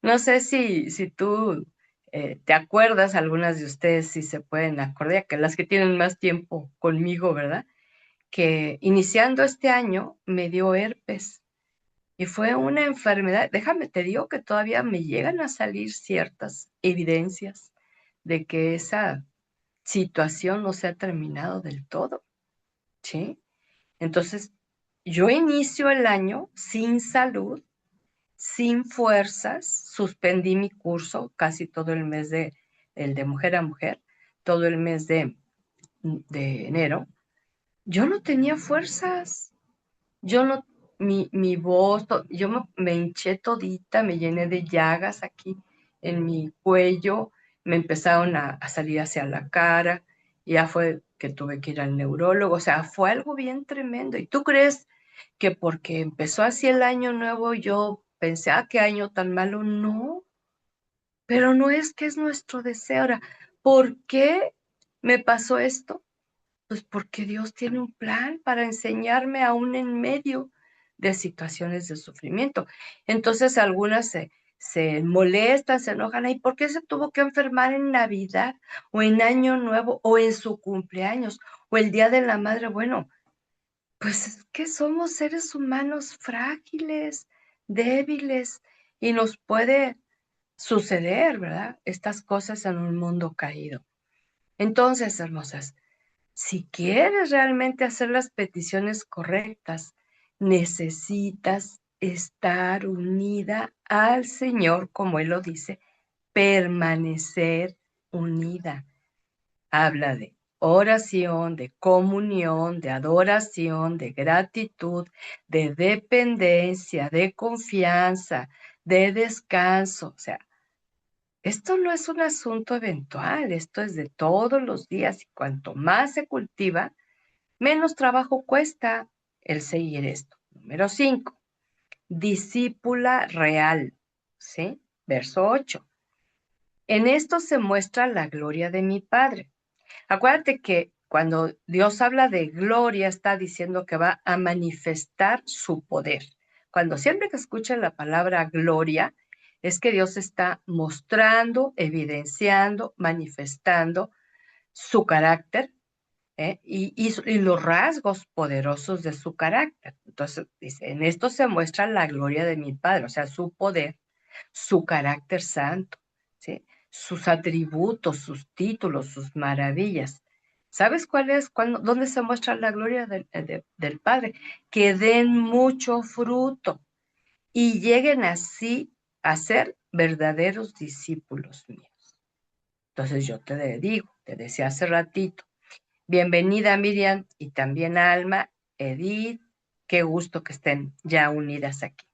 No sé si tú te acuerdas, algunas de ustedes si se pueden acordar, que las que tienen más tiempo conmigo, ¿verdad? Que iniciando este año me dio herpes y fue una enfermedad. Déjame, te digo que todavía me llegan a salir ciertas evidencias de que esa situación no se ha terminado del todo, ¿sí? Entonces, yo inicio el año sin salud, sin fuerzas, suspendí mi curso casi todo el mes el de mujer a mujer, todo el mes de enero. Yo no tenía fuerzas. Yo no, mi voz, yo me hinché todita, me llené de llagas aquí en mi cuello, me empezaron a salir hacia la cara, y ya fue que tuve que ir al neurólogo, o sea, fue algo bien tremendo. ¿Y tú crees que porque empezó así el año nuevo yo pensé, qué año tan malo? No, pero no es que es nuestro deseo. Ahora, ¿por qué me pasó esto? Pues porque Dios tiene un plan para enseñarme aún en medio de situaciones de sufrimiento. Entonces algunas se molestan, se enojan. ¿Y por qué se tuvo que enfermar en Navidad o en Año Nuevo o en su cumpleaños o el Día de la Madre? Bueno, pues es que somos seres humanos frágiles, débiles, y nos puede suceder, ¿verdad? Estas cosas en un mundo caído. Entonces, hermosas, si quieres realmente hacer las peticiones correctas, necesitas estar unida al Señor, como Él lo dice, permanecer unida. Habla de oración, de comunión, de adoración, de gratitud, de dependencia, de confianza, de descanso. O sea, esto no es un asunto eventual, esto es de todos los días, y cuanto más se cultiva, menos trabajo cuesta el seguir esto. Número 5, discípula real, ¿sí? Verso 8. En esto se muestra la gloria de mi Padre. Acuérdate que cuando Dios habla de gloria, está diciendo que va a manifestar su poder. Cuando siempre que escuchen la palabra gloria, es que Dios está mostrando, evidenciando, manifestando su carácter, y los rasgos poderosos de su carácter. Entonces, dice, en esto se muestra la gloria de mi Padre, o sea, su poder, su carácter santo, ¿sí? Sus atributos, sus títulos, sus maravillas. ¿Sabes dónde se muestra la gloria del Padre? Que den mucho fruto y lleguen así a ser verdaderos discípulos míos. Entonces yo te decía hace ratito, bienvenida Miriam y también Alma, Edith, qué gusto que estén ya unidas aquí.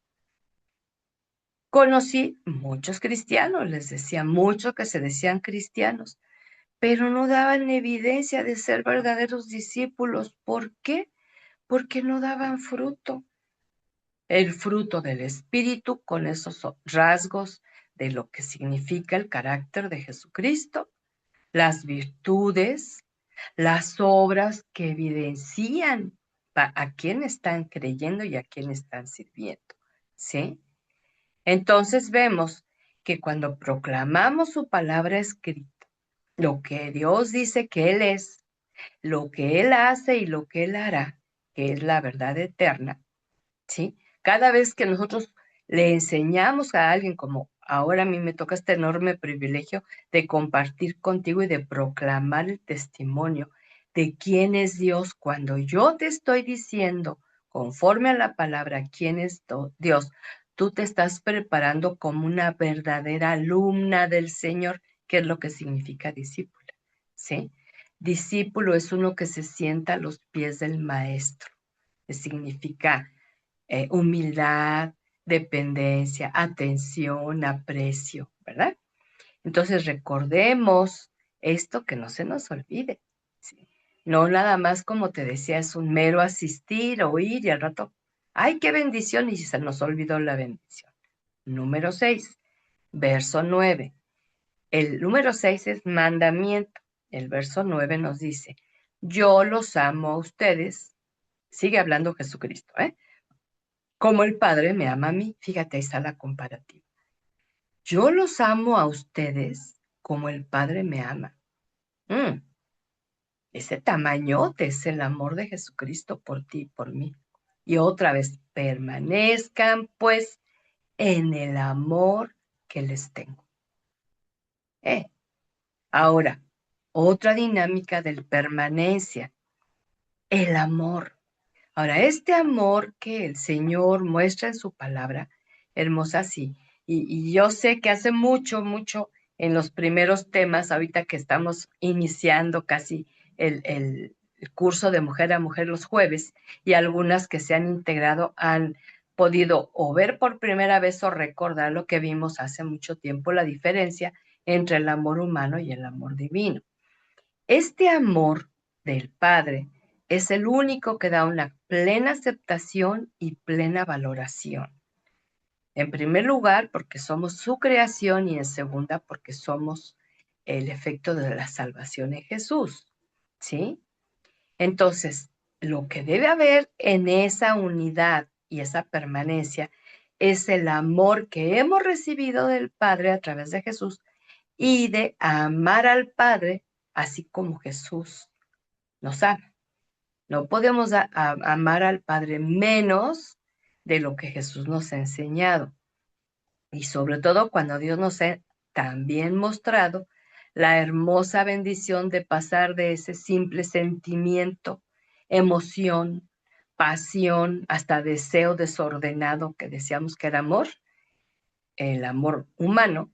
Conocí muchos cristianos, les decía muchos que se decían cristianos, pero no daban evidencia de ser verdaderos discípulos. ¿Por qué? Porque no daban fruto. El fruto del Espíritu con esos rasgos de lo que significa el carácter de Jesucristo, las virtudes, las obras que evidencian a quién están creyendo y a quién están sirviendo, ¿sí? Entonces vemos que cuando proclamamos su palabra escrita, lo que Dios dice que Él es, lo que Él hace y lo que Él hará, que es la verdad eterna, ¿sí? Cada vez que nosotros le enseñamos a alguien, como ahora a mí me toca este enorme privilegio de compartir contigo y de proclamar el testimonio de quién es Dios, cuando yo te estoy diciendo, conforme a la palabra, quién es Dios, tú te estás preparando como una verdadera alumna del Señor, que es lo que significa discípula, ¿sí? Discípulo es uno que se sienta a los pies del maestro, que significa humildad, dependencia, atención, aprecio, ¿verdad? Entonces recordemos esto, que no se nos olvide, ¿sí? No nada más, como te decía, es un mero asistir, oír y al rato, ¡ay, qué bendición! Y se nos olvidó la bendición. Número 6, verso 9. El número 6 es mandamiento. El verso 9 nos dice, yo los amo a ustedes. Sigue hablando Jesucristo, ¿eh? Como el Padre me ama a mí. Fíjate, ahí está la comparativa. Yo los amo a ustedes como el Padre me ama. Mm, ese tamañote es el amor de Jesucristo por ti y por mí. Y otra vez, permanezcan pues en el amor que les tengo. Eh, Ahora, otra dinámica del permanencia, el amor. Ahora, este amor que el Señor muestra en su palabra, hermosa, sí, y yo sé que hace mucho, mucho en los primeros temas, ahorita que estamos iniciando casi el curso de mujer a mujer los jueves, y algunas que se han integrado han podido o ver por primera vez o recordar lo que vimos hace mucho tiempo, la diferencia entre el amor humano y el amor divino. Este amor del Padre es el único que da una plena aceptación y plena valoración. En primer lugar, porque somos su creación, y en segunda, porque somos el efecto de la salvación en Jesús, ¿sí? Entonces, lo que debe haber en esa unidad y esa permanencia es el amor que hemos recibido del Padre a través de Jesús, y de amar al Padre así como Jesús nos ama. No podemos amar al Padre menos de lo que Jesús nos ha enseñado. Y sobre todo cuando Dios nos ha también mostrado la hermosa bendición de pasar de ese simple sentimiento, emoción, pasión, hasta deseo desordenado que decíamos que era amor, el amor humano,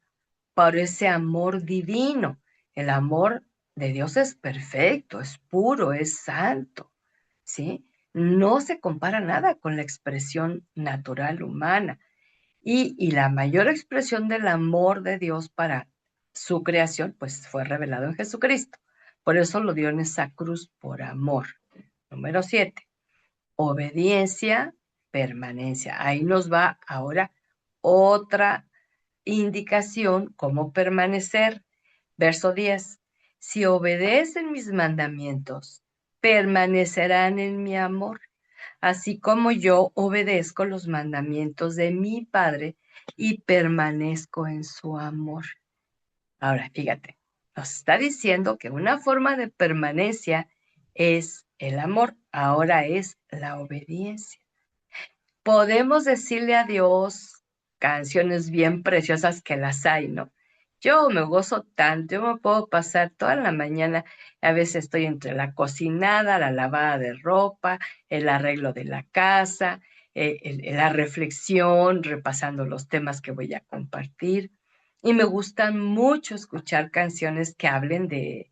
por ese amor divino. El amor de Dios es perfecto, es puro, es santo, ¿sí? No se compara nada con la expresión natural humana. Y la mayor expresión del amor de Dios para su creación, pues fue revelado en Jesucristo. Por eso lo dio en esa cruz por amor. Número 7, obediencia, permanencia. Ahí nos va ahora otra indicación, cómo permanecer. Verso 10. Si obedecen mis mandamientos, permanecerán en mi amor, así como yo obedezco los mandamientos de mi Padre y permanezco en su amor. Ahora, fíjate, nos está diciendo que una forma de permanencia es el amor, ahora es la obediencia. Podemos decirle a Dios canciones bien preciosas, que las hay, ¿no? Yo me gozo tanto, yo me puedo pasar toda la mañana, a veces estoy entre la cocinada, la lavada de ropa, el arreglo de la casa, la reflexión, repasando los temas que voy a compartir. Y me gustan mucho escuchar canciones que hablen de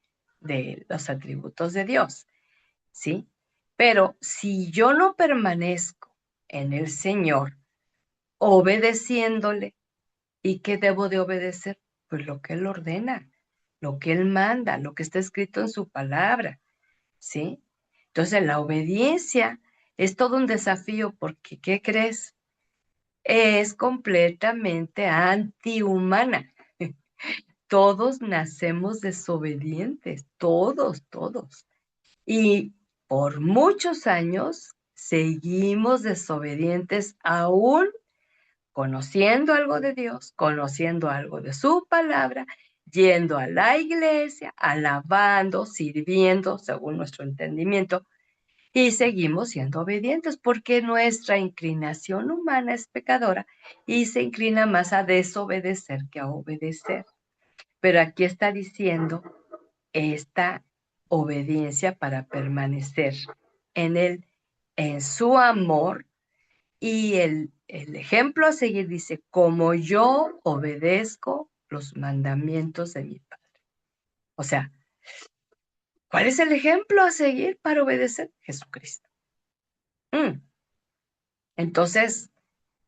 los atributos de Dios, ¿sí? Pero si yo no permanezco en el Señor, obedeciéndole, ¿y qué debo de obedecer? Pues lo que Él ordena, lo que Él manda, lo que está escrito en su palabra, ¿sí? Entonces la obediencia es todo un desafío porque, ¿qué crees? Es completamente antihumana. Todos nacemos desobedientes, todos, todos. Y por muchos años seguimos desobedientes aún conociendo algo de Dios, conociendo algo de su palabra, yendo a la iglesia, alabando, sirviendo según nuestro entendimiento, y seguimos siendo obedientes porque nuestra inclinación humana es pecadora y se inclina más a desobedecer que a obedecer. Pero aquí está diciendo esta obediencia para permanecer en él, en su amor. Y el ejemplo a seguir dice, como yo obedezco los mandamientos de mi Padre. O sea, ¿cuál es el ejemplo a seguir para obedecer? Jesucristo. Mm. Entonces,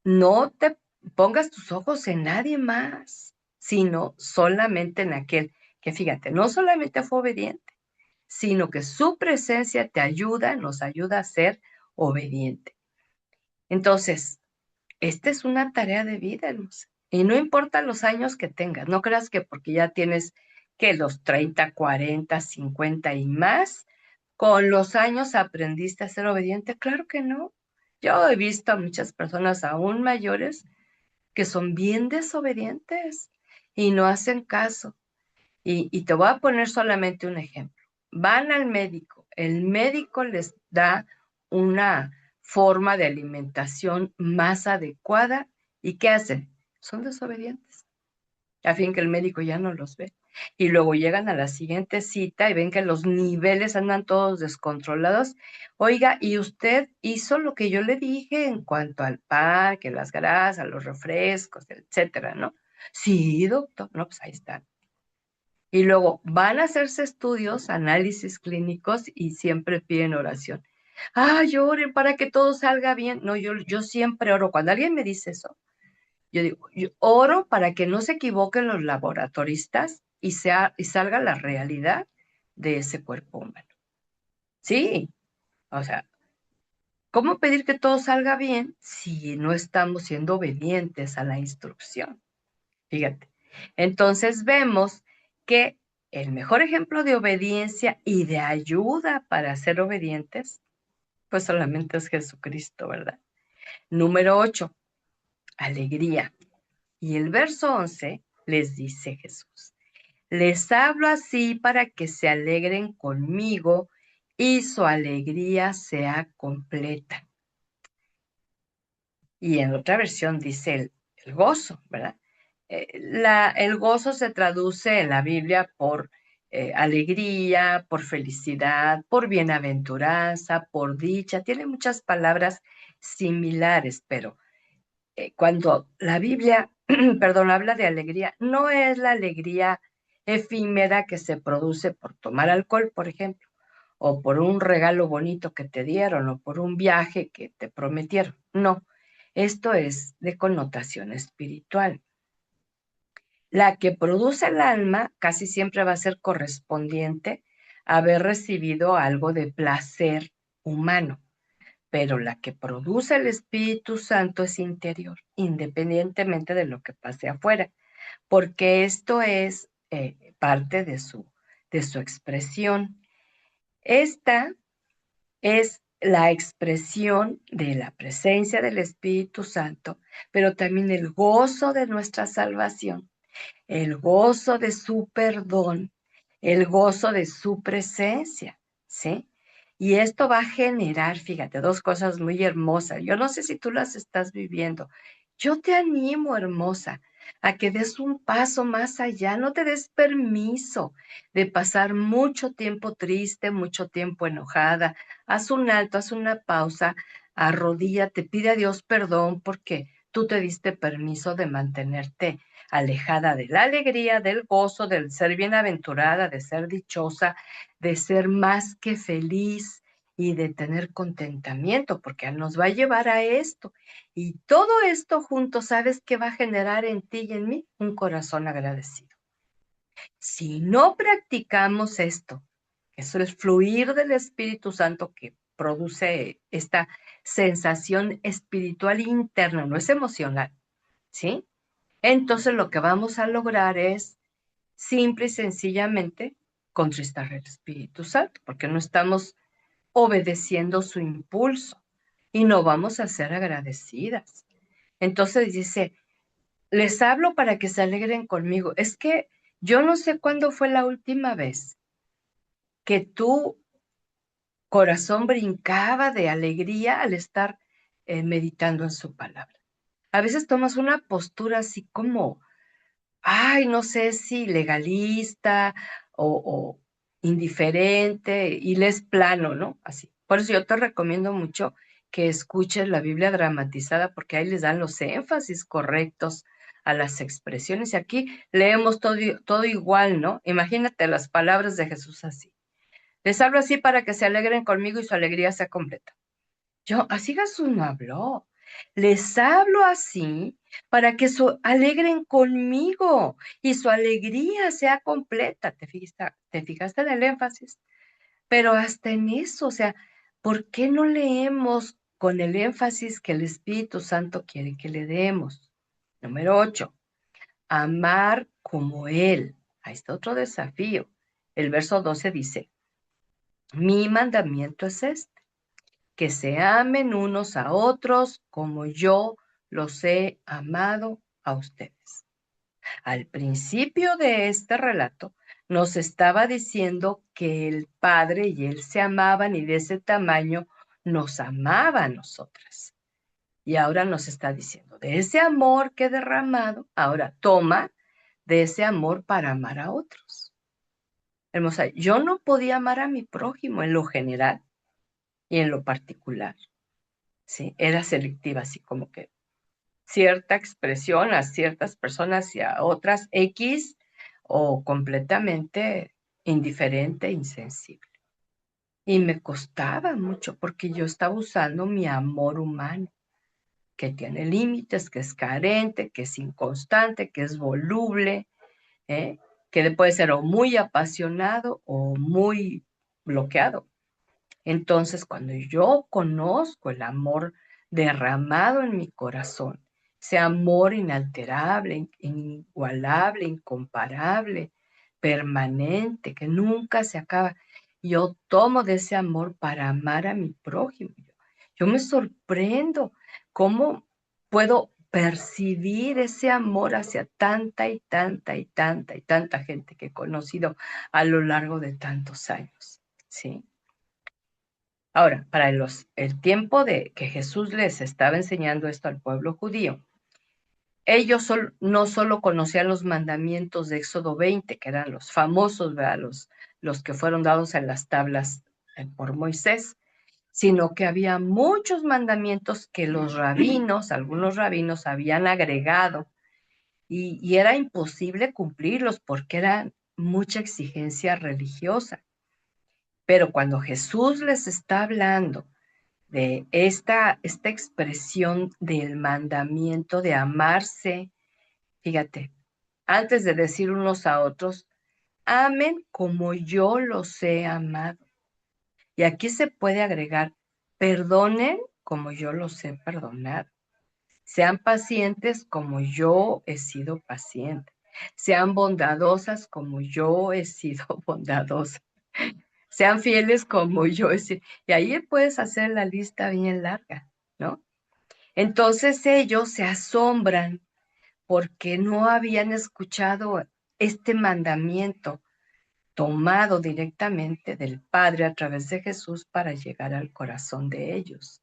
no te pongas tus ojos en nadie más, sino solamente en aquel que, fíjate, no solamente fue obediente, sino que su presencia te ayuda, nos ayuda a ser obediente. Entonces, esta es una tarea de vida, hermosa. Y no importa los años que tengas, no creas que porque ya tienes que los 30, 40, 50 y más, con los años aprendiste a ser obediente. Claro que no. Yo he visto a muchas personas aún mayores que son bien desobedientes y no hacen caso. Y te voy a poner solamente un ejemplo. Van al médico, el médico les da una forma de alimentación más adecuada y ¿qué hacen? Son desobedientes. A fin que el médico ya no los ve. Y luego llegan a la siguiente cita y ven que los niveles andan todos descontrolados. Oiga, ¿y usted hizo lo que yo le dije en cuanto al pan, que las grasas, los refrescos, etcétera, ¿no? Sí, doctor. No, pues ahí está. Y luego van a hacerse estudios, análisis clínicos y siempre piden oración. Ah, oren para que todo salga bien. No, yo siempre oro. Cuando alguien me dice eso, yo digo, yo oro para que no se equivoquen los laboratoristas y salga la realidad de ese cuerpo humano. Sí, o sea, ¿cómo pedir que todo salga bien si no estamos siendo obedientes a la instrucción? Fíjate. Entonces vemos que el mejor ejemplo de obediencia y de ayuda para ser obedientes, pues solamente es Jesucristo, ¿verdad? Número 8, alegría. Y el verso 11 les dice Jesús, les hablo así para que se alegren conmigo y su alegría sea completa. Y en otra versión dice el gozo, ¿verdad? El gozo se traduce en la Biblia por alegría, por felicidad, por bienaventuranza, por dicha. Tiene muchas palabras similares, pero cuando la Biblia, perdón, habla de alegría, no es la alegría efímera que se produce por tomar alcohol, por ejemplo, o por un regalo bonito que te dieron, o por un viaje que te prometieron. No, esto es de connotación espiritual. La que produce el alma casi siempre va a ser correspondiente a haber recibido algo de placer humano, pero la que produce el Espíritu Santo es interior, independientemente de lo que pase afuera, porque esto es parte de su expresión. Esta es la expresión de la presencia del Espíritu Santo, pero también el gozo de nuestra salvación, el gozo de su perdón, el gozo de su presencia, ¿sí? Y esto va a generar, fíjate, dos cosas muy hermosas. Yo no sé si tú las estás viviendo. Yo te animo, hermosa, a que des un paso más allá. No te des permiso de pasar mucho tiempo triste, mucho tiempo enojada. Haz un alto, haz una pausa, arrodíllate, pide a Dios perdón porque tú te diste permiso de mantenerte alejada de la alegría, del gozo, del ser bienaventurada, de ser dichosa, de ser más que feliz y de tener contentamiento, porque nos va a llevar a esto. Y todo esto junto, ¿sabes qué va a generar en ti y en mí? Un corazón agradecido. Si no practicamos esto, que es el fluir del Espíritu Santo que produce esta sensación espiritual interna, no es emocional, ¿sí? Entonces lo que vamos a lograr es simple y sencillamente contristar el Espíritu Santo, porque no estamos obedeciendo su impulso y no vamos a ser agradecidas. Entonces dice, les hablo para que se alegren conmigo. Es que yo no sé cuándo fue la última vez que tu corazón brincaba de alegría al estar meditando en su palabra. A veces tomas una postura así como ay, no sé si legalista o indiferente y les plano, ¿no? Así. Por eso yo te recomiendo mucho que escuches la Biblia dramatizada porque ahí les dan los énfasis correctos a las expresiones. Y aquí leemos todo igual, ¿no? Imagínate las palabras de Jesús así. Les hablo así para que se alegren conmigo y su alegría sea completa. Así Jesús no habló. Les hablo así para que alegren conmigo y su alegría sea completa. ¿Te fijaste en el énfasis? Pero hasta en eso, o sea, ¿por qué no leemos con el énfasis que el Espíritu Santo quiere que le demos? Número 8, amar como Él. Ahí está otro desafío. El verso 12 dice, mi mandamiento es este, que se amen unos a otros como yo los he amado a ustedes. Al principio de este relato nos estaba diciendo que el Padre y Él se amaban y de ese tamaño nos amaba a nosotras. Y ahora nos está diciendo, de ese amor que he derramado, ahora toma de ese amor para amar a otros. Hermosa, yo no podía amar a mi prójimo en lo general y en lo particular. Sí, era selectiva, así como que cierta expresión a ciertas personas y a otras X o completamente indiferente, insensible. Y me costaba mucho porque yo estaba usando mi amor humano, que tiene límites, que es carente, que es inconstante, que es voluble, ¿eh? Que puede ser o muy apasionado o muy bloqueado. Entonces, cuando yo conozco el amor derramado en mi corazón, ese amor inalterable, inigualable, incomparable, permanente, que nunca se acaba, yo tomo de ese amor para amar a mi prójimo. Yo me sorprendo cómo puedo percibir ese amor hacia tanta y tanta y tanta y tanta gente que he conocido a lo largo de tantos años, ¿sí? Ahora, para el tiempo de que Jesús les estaba enseñando esto al pueblo judío, ellos no solo conocían los mandamientos de Éxodo 20, que eran los famosos, ¿verdad? Los que fueron dados en las tablas por Moisés, sino que había muchos mandamientos que algunos rabinos habían agregado y era imposible cumplirlos porque era mucha exigencia religiosa. Pero cuando Jesús les está hablando de esta expresión del mandamiento de amarse, fíjate, antes de decir unos a otros, amen como yo los he amado. Y aquí se puede agregar, perdonen como yo los he perdonado. Sean pacientes como yo he sido paciente. Sean bondadosas como yo he sido bondadosa. Sean fieles como yo he sido. Y ahí puedes hacer la lista bien larga, ¿no? Entonces ellos se asombran porque no habían escuchado este mandamiento tomado directamente del Padre a través de Jesús para llegar al corazón de ellos.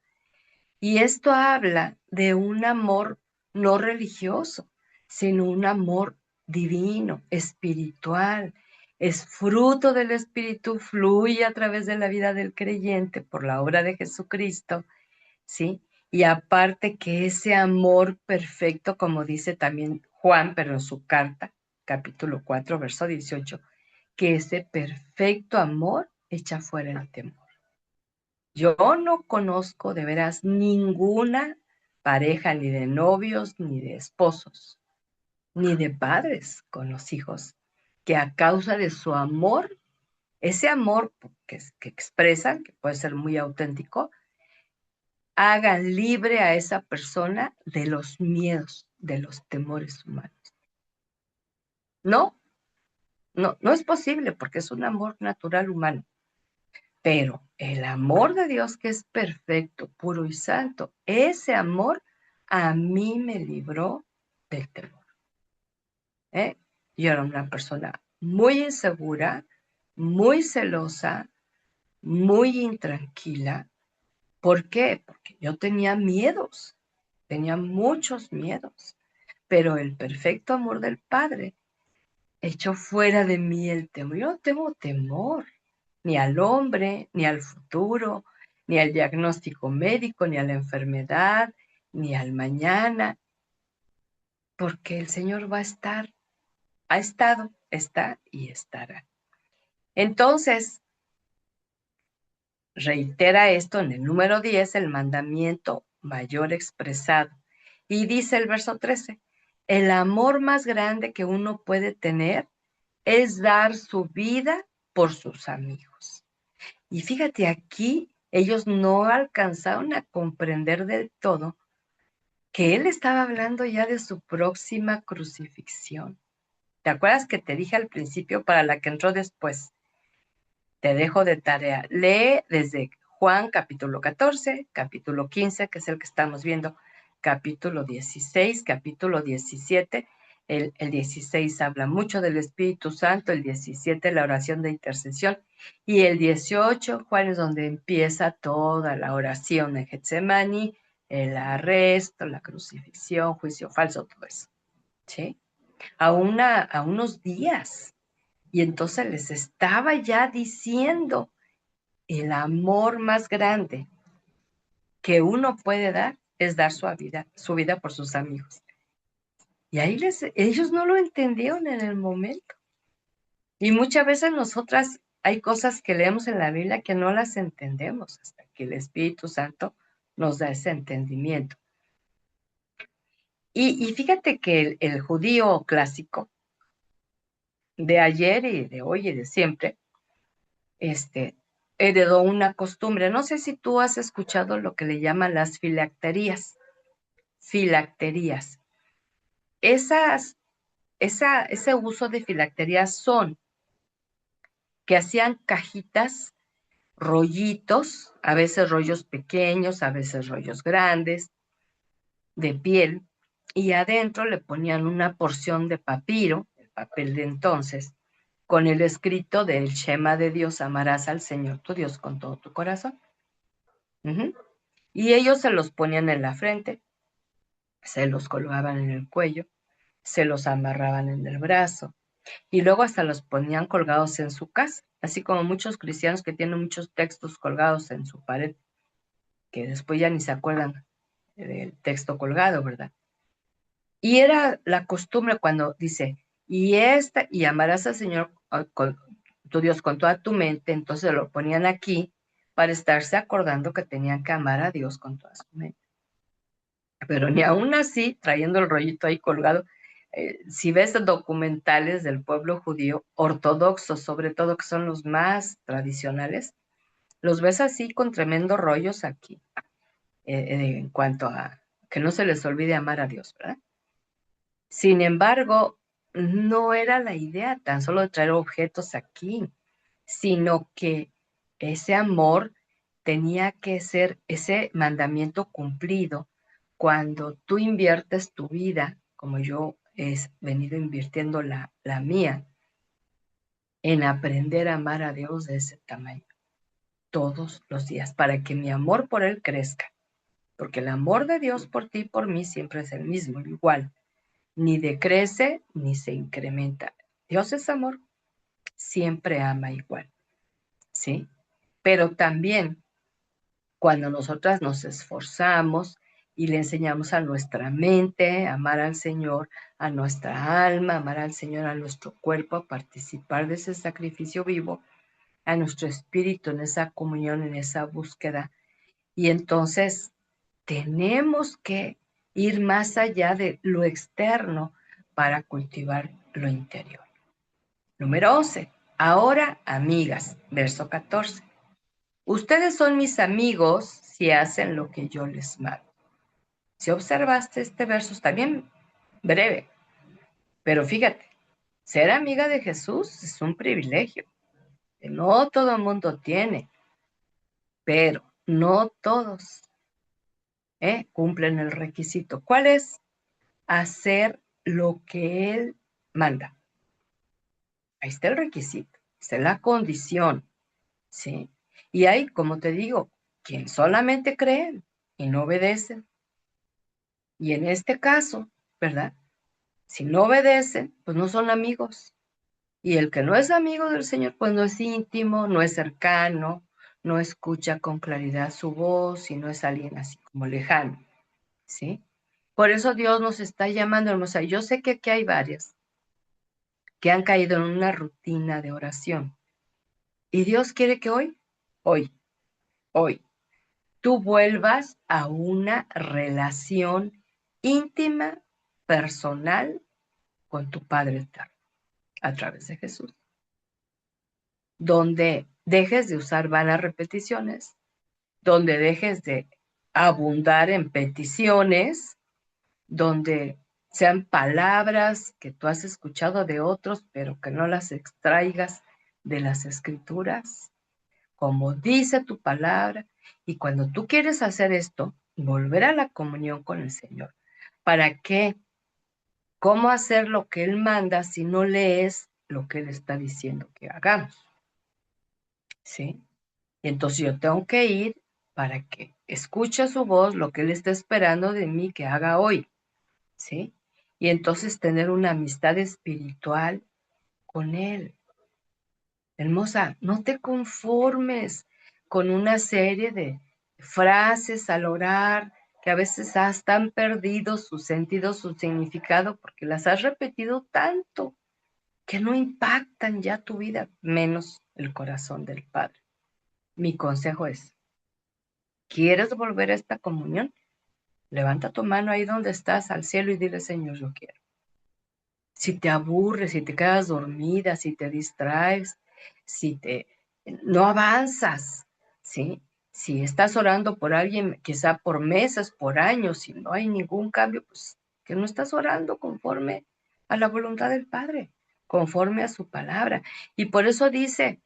Y esto habla de un amor no religioso, sino un amor divino, espiritual. Es fruto del Espíritu, fluye a través de la vida del creyente por la obra de Jesucristo, ¿sí? Y aparte que ese amor perfecto, como dice también Juan, pero en su carta, capítulo 4, verso 18, que ese perfecto amor echa fuera el temor. Yo no conozco de veras ninguna pareja, ni de novios, ni de esposos, ni de padres con los hijos, que a causa de su amor, ese amor que expresan, que puede ser muy auténtico, hagan libre a esa persona de los miedos, de los temores humanos. No, no es posible porque es un amor natural humano. Pero el amor de Dios que es perfecto, puro y santo, ese amor a mí me libró del temor. ¿Eh? Yo era una persona muy insegura, muy celosa, muy intranquila. ¿Por qué? Porque yo tenía miedos, tenía muchos miedos, pero el perfecto amor del Padre echó fuera de mí el temor. Yo no tengo temor, ni al hombre, ni al futuro, ni al diagnóstico médico, ni a la enfermedad, ni al mañana, porque el Señor va a estar, ha estado, está y estará. Entonces, reitera esto en el número 10, el mandamiento mayor expresado. Y dice el verso 13, el amor más grande que uno puede tener es dar su vida por sus amigos. Y fíjate, aquí ellos no alcanzaron a comprender del todo que él estaba hablando ya de su próxima crucifixión. ¿Te acuerdas que te dije al principio para la que entró después? Te dejo de tarea. Lee desde Juan capítulo 14, capítulo 15, que es el que estamos viendo, capítulo 16, capítulo 17. El 16 habla mucho del Espíritu Santo, el 17 la oración de intercesión y el 18, Juan, es donde empieza toda la oración en Getsemaní, el arresto, la crucifixión, juicio falso, todo eso. ¿Sí? A unos días. Y entonces les estaba ya diciendo el amor más grande que uno puede dar es dar su vida por sus amigos. Y ahí ellos no lo entendieron en el momento. Y muchas veces nosotras hay cosas que leemos en la Biblia que no las entendemos hasta que el Espíritu Santo nos da ese entendimiento. Y fíjate que el judío clásico de ayer y de hoy y de siempre, heredó una costumbre. No sé si tú has escuchado lo que le llaman las filacterías. Filacterías. Ese uso de filacterías son que hacían cajitas, rollitos, a veces rollos pequeños, a veces rollos grandes, de piel, y adentro le ponían una porción de papiro, el papel de entonces, con el escrito del Shema de Dios, amarás al Señor tu Dios con todo tu corazón. Uh-huh. Y ellos se los ponían en la frente, se los colgaban en el cuello, se los amarraban en el brazo y luego hasta los ponían colgados en su casa, así como muchos cristianos que tienen muchos textos colgados en su pared, que después ya ni se acuerdan del texto colgado, ¿verdad? Y era la costumbre cuando dice, y amarás al Señor con tu Dios con toda tu mente, entonces lo ponían aquí para estarse acordando que tenían que amar a Dios con toda su mente. Pero ni aún así, trayendo el rollito ahí colgado, si ves documentales del pueblo judío, ortodoxos sobre todo, que son los más tradicionales, los ves así con tremendos rollos aquí, en cuanto a que no se les olvide amar a Dios, ¿verdad? Sin embargo, no era la idea tan solo de traer objetos aquí, sino que ese amor tenía que ser ese mandamiento cumplido cuando tú inviertes tu vida, como yo he venido invirtiendo la mía, en aprender a amar a Dios de ese tamaño todos los días, para que mi amor por Él crezca, porque el amor de Dios por ti y por mí siempre es el mismo, igual, ni decrece ni se incrementa. Dios es amor, siempre ama igual, ¿sí? Pero también cuando nosotras nos esforzamos y le enseñamos a nuestra mente a amar al Señor, a nuestra alma, amar al Señor, a nuestro cuerpo, a participar de ese sacrificio vivo, a nuestro espíritu en esa comunión, en esa búsqueda. Y entonces tenemos que ir más allá de lo externo para cultivar lo interior. Número 11. Ahora, amigas, verso 14. Ustedes son mis amigos si hacen lo que yo les mando. Si observaste este verso, está bien breve, pero fíjate, ser amiga de Jesús es un privilegio que no todo el mundo tiene, pero no todos cumplen el requisito. ¿Cuál es? Hacer lo que Él manda. Ahí está el requisito, está la condición, ¿sí? Y hay, como te digo, quien solamente creen y no obedecen. Y en este caso, ¿verdad? Si no obedecen, pues no son amigos. Y el que no es amigo del Señor, pues no es íntimo, no es cercano, no escucha con claridad su voz y no es alguien así como lejano, ¿sí? Por eso Dios nos está llamando, hermosa. Yo sé que aquí hay varias que han caído en una rutina de oración. Y Dios quiere que hoy, hoy, tú vuelvas a una relación íntima, personal con tu Padre Eterno a través de Jesús, donde dejes de usar vanas repeticiones, donde dejes de abundar en peticiones, donde sean palabras que tú has escuchado de otros, pero que no las extraigas de las escrituras, como dice tu palabra. Y cuando tú quieres hacer esto, volver a la comunión con el Señor. ¿Para qué? ¿Cómo hacer lo que Él manda si no lees lo que Él está diciendo que hagamos? ¿Sí? Y entonces yo tengo que ir para que escuche su voz, lo que Él está esperando de mí que haga hoy. ¿Sí? Y entonces tener una amistad espiritual con Él. Hermosa, no te conformes con una serie de frases al orar que a veces han perdido su sentido, su significado, porque las has repetido tanto que no impactan ya tu vida, menos el corazón del Padre. Mi consejo es, ¿quieres volver a esta comunión? Levanta tu mano ahí donde estás al cielo y dile, Señor, yo quiero. Si te aburres, si te quedas dormida, si te distraes, si te no avanzas, ¿sí? Si estás orando por alguien, quizá por meses, por años, y no hay ningún cambio, pues que no estás orando conforme a la voluntad del Padre, conforme a su palabra. Y por eso dice,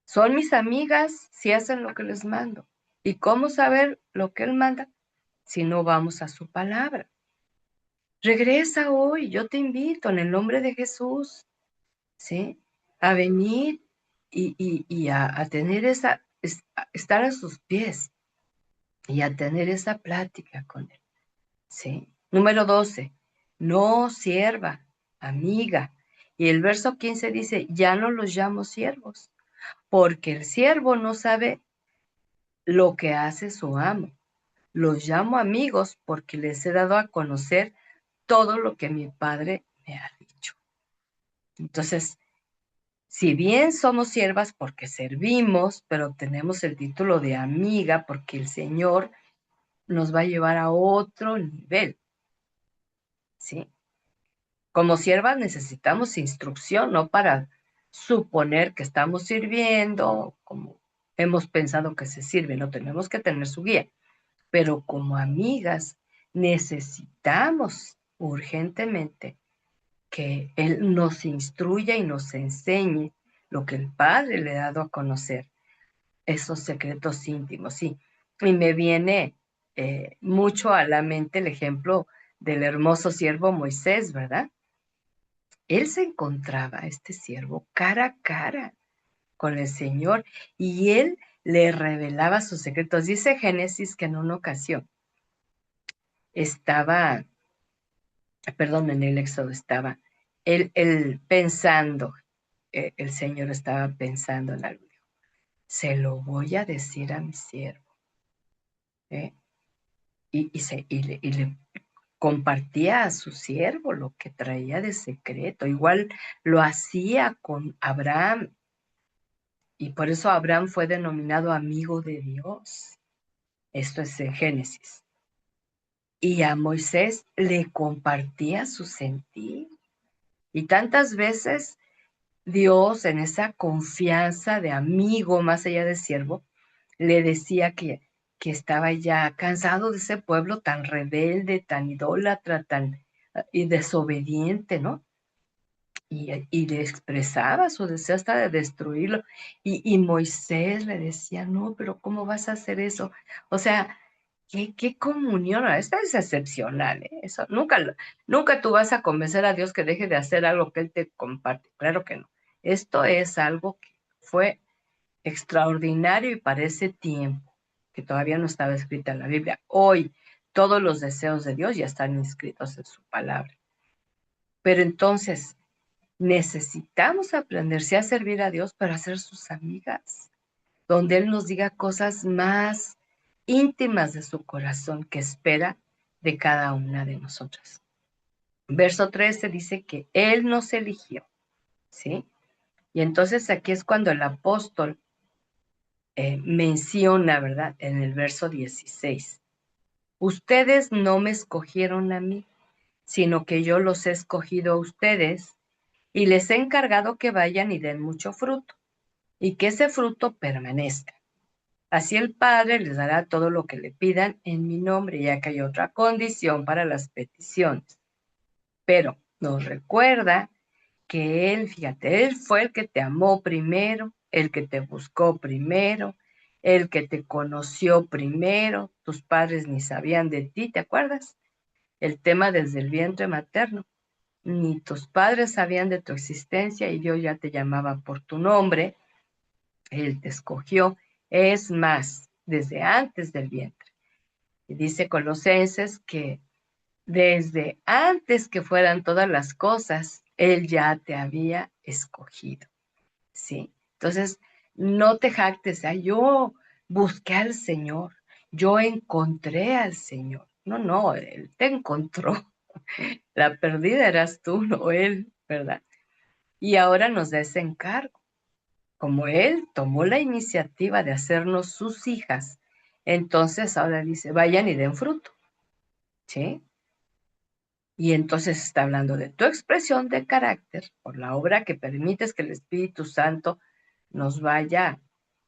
son mis amigas si hacen lo que les mando. ¿Y cómo saber lo que Él manda si no vamos a su palabra? Regresa hoy, yo te invito en el nombre de Jesús, ¿sí? A venir y a tener estar a sus pies y a tener esa plática con Él, ¿sí? Número 12, no sierva, amiga. Y el verso 15 dice, ya no los llamo siervos, porque el siervo no sabe lo que hace su amo. Los llamo amigos porque les he dado a conocer todo lo que mi padre me ha dicho. Entonces, si bien somos siervas porque servimos, pero tenemos el título de amiga porque el Señor nos va a llevar a otro nivel, ¿sí? Como siervas necesitamos instrucción, no para suponer que estamos sirviendo, como hemos pensado que se sirve, no tenemos que tener su guía, pero como amigas necesitamos urgentemente que Él nos instruya y nos enseñe lo que el Padre le ha dado a conocer, esos secretos íntimos, sí. Y me viene mucho a la mente el ejemplo del hermoso siervo Moisés, ¿verdad? Él se encontraba, este siervo, cara a cara con el Señor y él le revelaba sus secretos. Dice Génesis que en una ocasión estaba, perdón, en el Éxodo estaba él pensando, el Señor estaba pensando en algo. Se lo voy a decir a mi siervo. ¿Eh? Y le compartía a su siervo lo que traía de secreto. Igual lo hacía con Abraham. Y por eso Abraham fue denominado amigo de Dios. Esto es en Génesis. Y a Moisés le compartía su sentir. Y tantas veces Dios, en esa confianza de amigo más allá de siervo, le decía que estaba ya cansado de ese pueblo tan rebelde, tan idólatra, tan y desobediente, ¿no? Y le expresaba su deseo hasta de destruirlo. Y Moisés le decía, no, pero ¿cómo vas a hacer eso? O sea, qué comunión, esta es excepcional, ¿eh? Eso, nunca tú vas a convencer a Dios que deje de hacer algo que Él te comparte, claro que no. Esto es algo que fue extraordinario y para ese tiempo, que todavía no estaba escrita en la Biblia. Hoy todos los deseos de Dios ya están inscritos en su palabra. Pero entonces, Necesitamos aprender, sí, a servir a Dios, pero a ser sus amigas, donde Él nos diga cosas más íntimas de su corazón que espera de cada una de nosotras. Verso 13 dice que Él nos eligió, ¿sí? Y entonces aquí es cuando el apóstol menciona, ¿verdad? En el verso 16, ustedes no me escogieron a mí, sino que yo los he escogido a ustedes y les he encargado que vayan y den mucho fruto y que ese fruto permanezca. Así el Padre les dará todo lo que le pidan en mi nombre, ya que hay otra condición para las peticiones. Pero nos recuerda que Él, fíjate, Él fue el que te amó primero, el que te buscó primero, el que te conoció primero. Tus padres ni sabían de ti, ¿te acuerdas? El tema desde el vientre materno. Ni tus padres sabían de tu existencia y Dios ya te llamaba por tu nombre. Él te escogió. Es más, desde antes del vientre. Y dice Colosenses que desde antes que fueran todas las cosas, Él ya te había escogido, ¿sí? Entonces, no te jactes, yo busqué al Señor, yo encontré al Señor. No, no, Él te encontró. La perdida eras tú, no Él, ¿verdad? Y ahora nos da ese encargo. Como Él tomó la iniciativa de hacernos sus hijas, entonces ahora dice, vayan y den fruto, ¿sí? Y entonces está hablando de tu expresión de carácter por la obra que permites que el Espíritu Santo nos vaya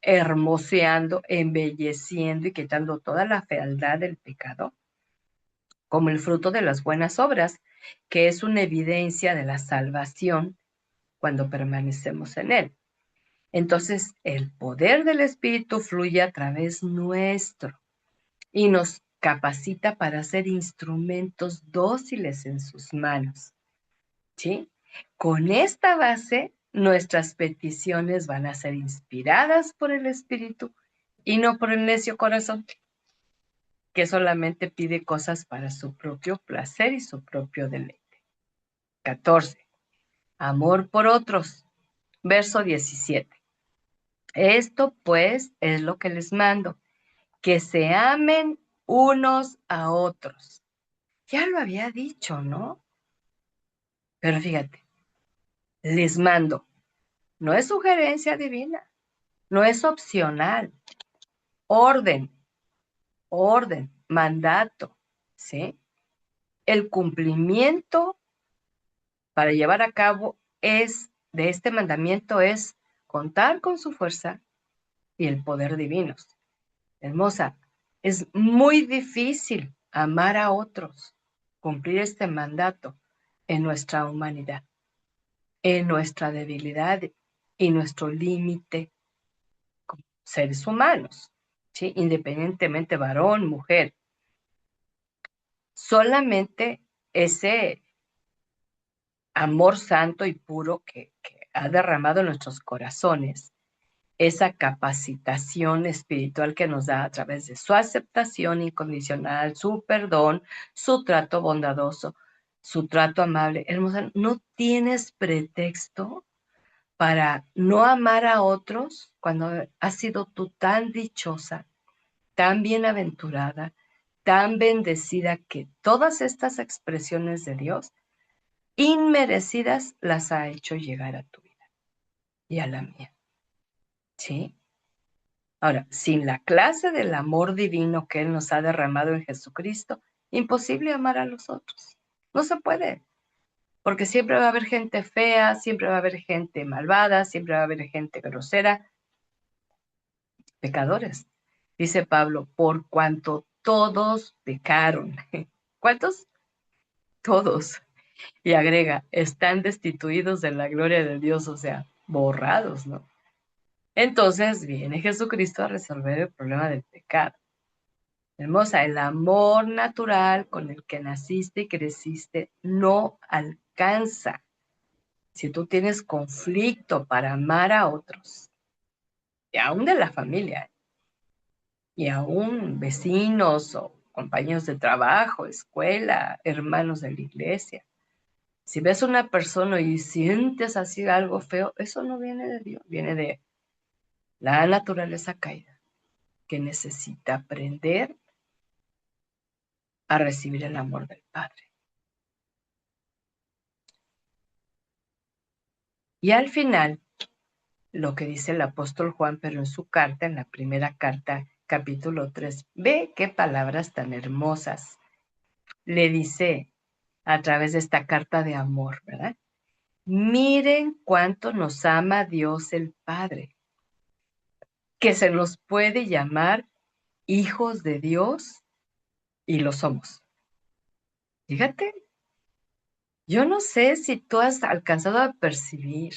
hermoseando, embelleciendo y quitando toda la fealdad del pecado, como el fruto de las buenas obras, que es una evidencia de la salvación cuando permanecemos en Él. Entonces, el poder del Espíritu fluye a través nuestro y nos capacita para ser instrumentos dóciles en sus manos, ¿sí? Con esta base, nuestras peticiones van a ser inspiradas por el Espíritu y no por el necio corazón, que solamente pide cosas para su propio placer y su propio deleite. 14. Amor por otros. Verso 17. Esto pues es lo que les mando, que se amen unos a otros. Ya lo había dicho, ¿no? Pero fíjate, les mando. No es sugerencia divina, no es opcional. Orden, orden, mandato, ¿sí? El cumplimiento para llevar a cabo de este mandamiento es contar con su fuerza y el poder divinos. Hermosa, es muy difícil amar a otros, cumplir este mandato en nuestra humanidad, en nuestra debilidad y nuestro límite como seres humanos, ¿sí? Independientemente varón, mujer. Solamente ese amor santo y puro que ha derramado en nuestros corazones, esa capacitación espiritual que nos da a través de su aceptación incondicional, su perdón, su trato bondadoso, su trato amable. Hermosa, no tienes pretexto para no amar a otros cuando has sido tú tan dichosa, tan bienaventurada, tan bendecida que todas estas expresiones de Dios inmerecidas las ha hecho llegar a tu vida y a la mía, ¿sí? Ahora, sin la clase del amor divino que Él nos ha derramado en Jesucristo, imposible amar a los otros. No se puede, porque siempre va a haber gente fea, siempre va a haber gente malvada, siempre va a haber gente grosera, pecadores. Dice Pablo, por cuanto todos pecaron. ¿Cuántos? Todos. Y agrega, están destituidos de la gloria de Dios, o sea, borrados, ¿no? Entonces viene Jesucristo a resolver el problema del pecado. Hermosa, el amor natural con el que naciste y creciste no alcanza. Si tú tienes conflicto para amar a otros, y aún de la familia, y aún vecinos o compañeros de trabajo, escuela, hermanos de la iglesia, Si ves una persona y sientes así algo feo, eso no viene de Dios, viene de la naturaleza caída, que necesita aprender a recibir el amor del Padre. Y al final, lo que dice el apóstol Juan, pero en su carta, en la primera carta, capítulo 3, ve qué palabras tan hermosas le dice a través de esta carta de amor, ¿verdad? Miren cuánto nos ama Dios el Padre, que se nos puede llamar hijos de Dios y lo somos. Fíjate, yo no sé si tú has alcanzado a percibir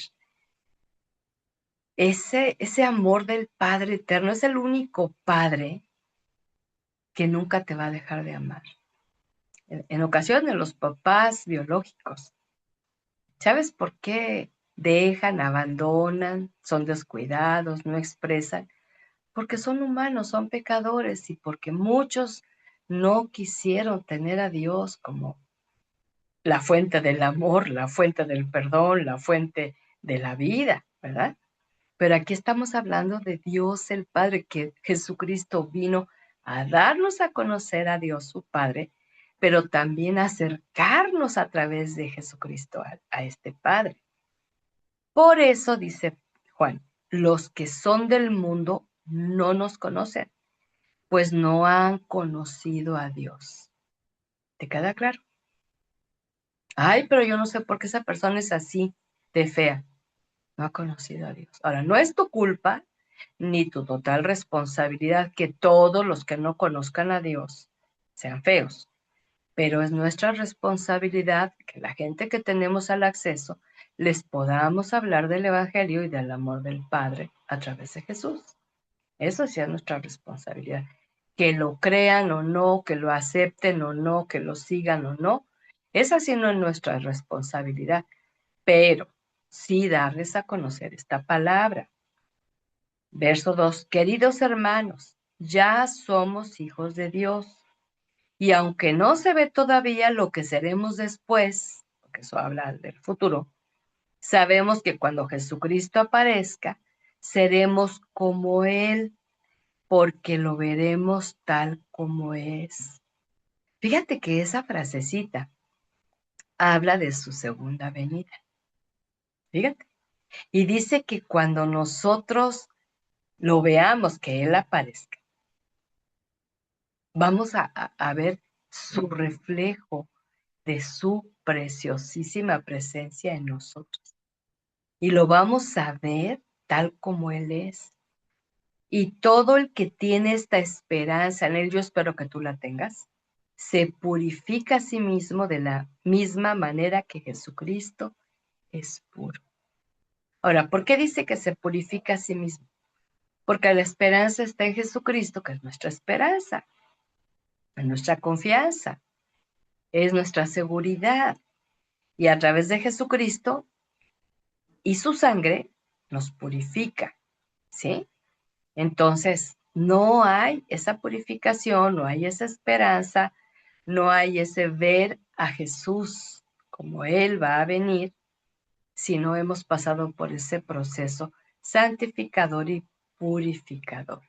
ese amor del Padre eterno. Es el único Padre que nunca te va a dejar de amar. En ocasiones los papás biológicos, ¿sabes por qué dejan, abandonan, son descuidados, no expresan? Porque son humanos, son pecadores y porque muchos no quisieron tener a Dios como la fuente del amor, la fuente del perdón, la fuente de la vida, ¿verdad? Pero aquí estamos hablando de Dios el Padre, que Jesucristo vino a darnos a conocer a Dios su Padre, pero también a acercarnos a través de Jesucristo a este Padre. Por eso dice Juan, los que son del mundo no nos conocen, pues no han conocido a Dios. ¿Te queda claro? Ay, pero yo no sé por qué esa persona es así de fea. No ha conocido a Dios. Ahora, no es tu culpa ni tu total responsabilidad que todos los que no conozcan a Dios sean feos, pero es nuestra responsabilidad que la gente que tenemos al acceso les podamos hablar del Evangelio y del amor del Padre a través de Jesús. Eso sí es nuestra responsabilidad. Que lo crean o no, que lo acepten o no, que lo sigan o no, esa sí no es nuestra responsabilidad, pero sí darles a conocer esta palabra. Verso 2. Queridos hermanos, ya somos hijos de Dios, y aunque no se ve todavía lo que seremos después, porque eso habla del futuro, sabemos que cuando Jesucristo aparezca, seremos como Él, porque lo veremos tal como es. Fíjate que esa frasecita habla de su segunda venida. Fíjate. Y dice que cuando nosotros lo veamos, que Él aparezca, vamos a ver su reflejo de su preciosísima presencia en nosotros. Y lo vamos a ver tal como Él es. Y todo el que tiene esta esperanza en Él, yo espero que tú la tengas, se purifica a sí mismo de la misma manera que Jesucristo es puro. Ahora, ¿por qué dice que se purifica a sí mismo? Porque la esperanza está en Jesucristo, que es nuestra esperanza, es nuestra confianza, es nuestra seguridad. Y a través de Jesucristo y su sangre nos purifica, ¿sí? Entonces, no hay esa purificación, no hay esa esperanza, no hay ese ver a Jesús como Él va a venir si no hemos pasado por ese proceso santificador y purificador.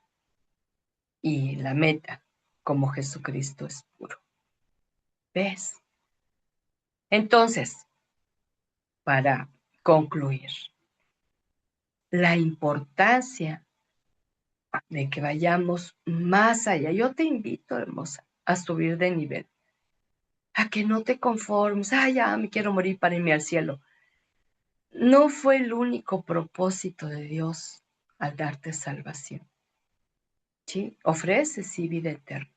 Y la meta, como Jesucristo es puro. ¿Ves? Entonces, para concluir, la importancia de que vayamos más allá. Yo te invito, hermosa, a subir de nivel, a que no te conformes. Ya me quiero morir para irme al cielo. No fue el único propósito de Dios al darte salvación. ¿Sí? Ofrece sí vida eterna.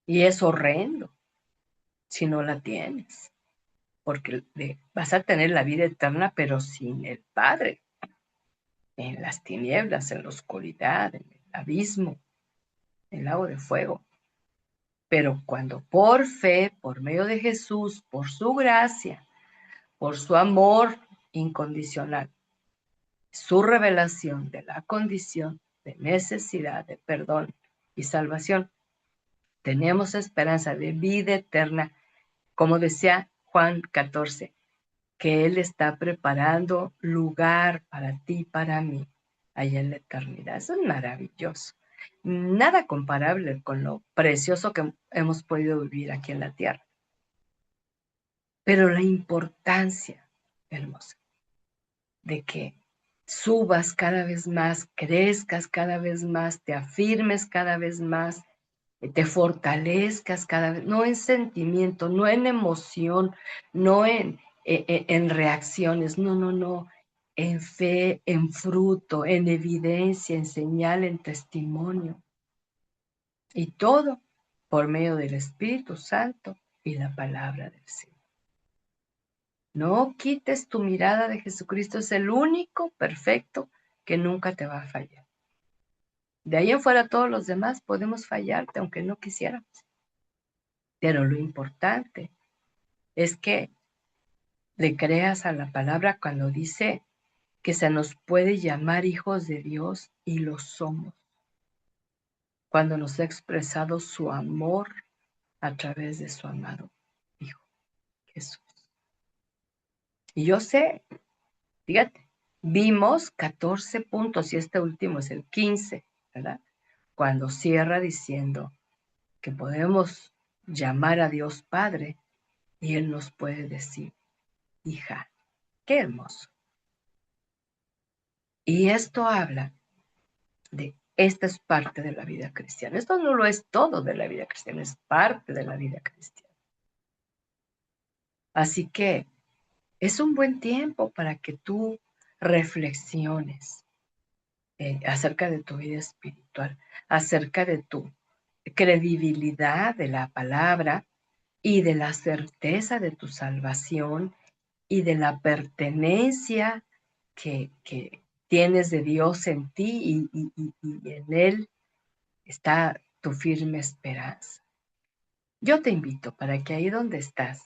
Y es horrendo si no la tienes, porque vas a tener la vida eterna, pero sin el Padre, en las tinieblas, en la oscuridad, en el abismo, en el lago de fuego. Pero cuando por fe, por medio de Jesús, por su gracia, por su amor incondicional, su revelación de la condición de necesidad de perdón y salvación, tenemos esperanza de vida eterna, como decía Juan 14, que Él está preparando lugar para ti, para mí, allá en la eternidad. Eso es maravilloso. Nada comparable con lo precioso que hemos podido vivir aquí en la tierra. Pero la importancia, hermosa, de que subas cada vez más, crezcas cada vez más, te afirmes cada vez más, te fortalezcas cada vez, no en sentimiento, no en emoción, no en reacciones, no, no, no, en fe, en fruto, en evidencia, en señal, en testimonio. Y todo por medio del Espíritu Santo y la palabra del Señor. No quites tu mirada de Jesucristo, es el único perfecto que nunca te va a fallar. De ahí en fuera todos los demás podemos fallarte, aunque no quisiéramos. Pero lo importante es que le creas a la palabra cuando dice que se nos puede llamar hijos de Dios y lo somos. Cuando nos ha expresado su amor a través de su amado Hijo Jesús. Y yo sé, fíjate, vimos 14 puntos y este último es el 15, ¿verdad? Cuando cierra diciendo que podemos llamar a Dios Padre y Él nos puede decir, hija, qué hermoso. Y esto habla de, esta es parte de la vida cristiana. Esto no lo es todo de la vida cristiana, es parte de la vida cristiana. Así que es un buen tiempo para que tú reflexiones acerca de tu vida espiritual, acerca de tu credibilidad de la palabra y de la certeza de tu salvación y de la pertenencia que tienes de Dios en ti y en Él está tu firme esperanza. Yo te invito para que ahí donde estás,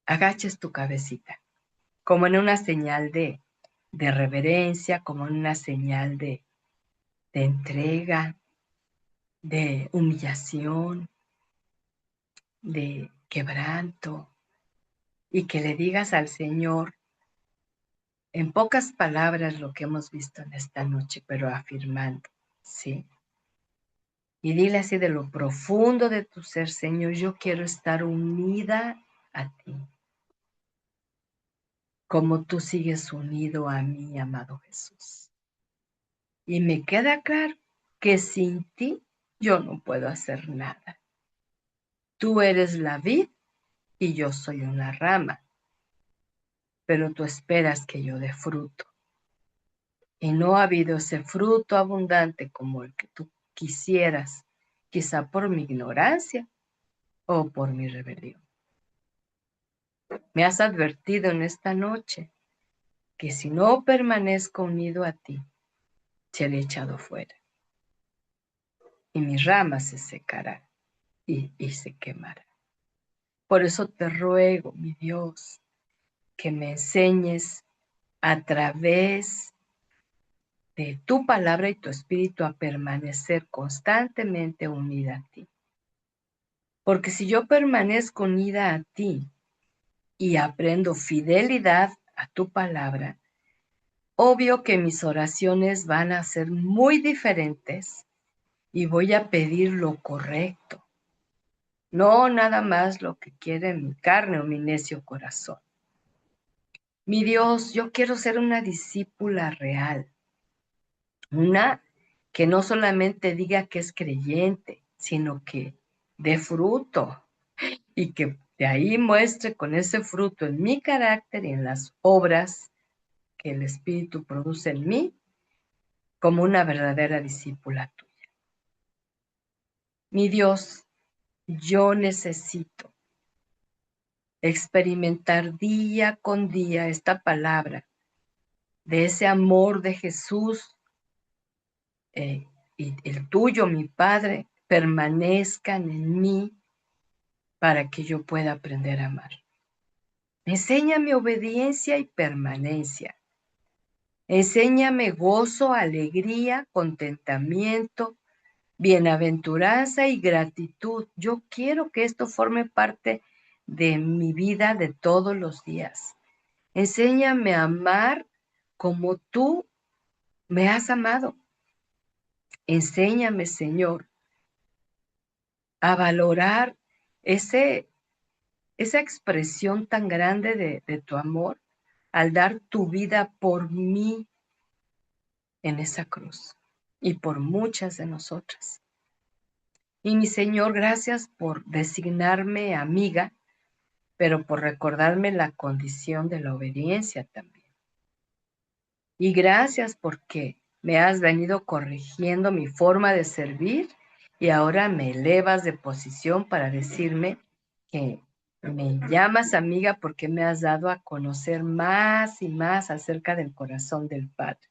agaches tu cabecita, como en una señal de reverencia, como en una señal de entrega, de humillación, de quebranto, y que le digas al Señor, en pocas palabras lo que hemos visto en esta noche, pero afirmando, ¿sí? Y dile así de lo profundo de tu ser, Señor, yo quiero estar unida a ti, como tú sigues unido a mí, amado Jesús. Y me queda claro que sin ti yo no puedo hacer nada. Tú eres la vid y yo soy una rama, pero tú esperas que yo dé fruto. Y no ha habido ese fruto abundante como el que tú quisieras, quizá por mi ignorancia o por mi rebelión. Me has advertido en esta noche que si no permanezco unido a ti, seré echado fuera. Y mi rama se secará y se quemará. Por eso te ruego, mi Dios, que me enseñes a través de tu palabra y tu espíritu a permanecer constantemente unida a ti. Porque si yo permanezco unida a ti y aprendo fidelidad a tu palabra, obvio que mis oraciones van a ser muy diferentes y voy a pedir lo correcto, no nada más lo que quiere mi carne o mi necio corazón. Mi Dios, yo quiero ser una discípula real, una que no solamente diga que es creyente, sino que dé fruto y que de ahí muestre con ese fruto en mi carácter y en las obras que el Espíritu produce en mí como una verdadera discípula tuya. Mi Dios, yo necesito experimentar día con día esta palabra de ese amor de Jesús y el tuyo, mi Padre, permanezcan en mí para que yo pueda aprender a amar. Enséñame obediencia y permanencia. Enséñame gozo, alegría, contentamiento, bienaventuranza y gratitud. Yo quiero que esto forme parte de mi vida de todos los días. Enséñame a amar como tú me has amado. Enséñame, Señor, a valorar esa expresión tan grande de tu amor al dar tu vida por mí en esa cruz y por muchas de nosotras. Y mi Señor, gracias por designarme amiga, pero por recordarme la condición de la obediencia también. Y gracias porque me has venido corrigiendo mi forma de servir y ahora me elevas de posición para decirme que me llamas amiga porque me has dado a conocer más y más acerca del corazón del Padre.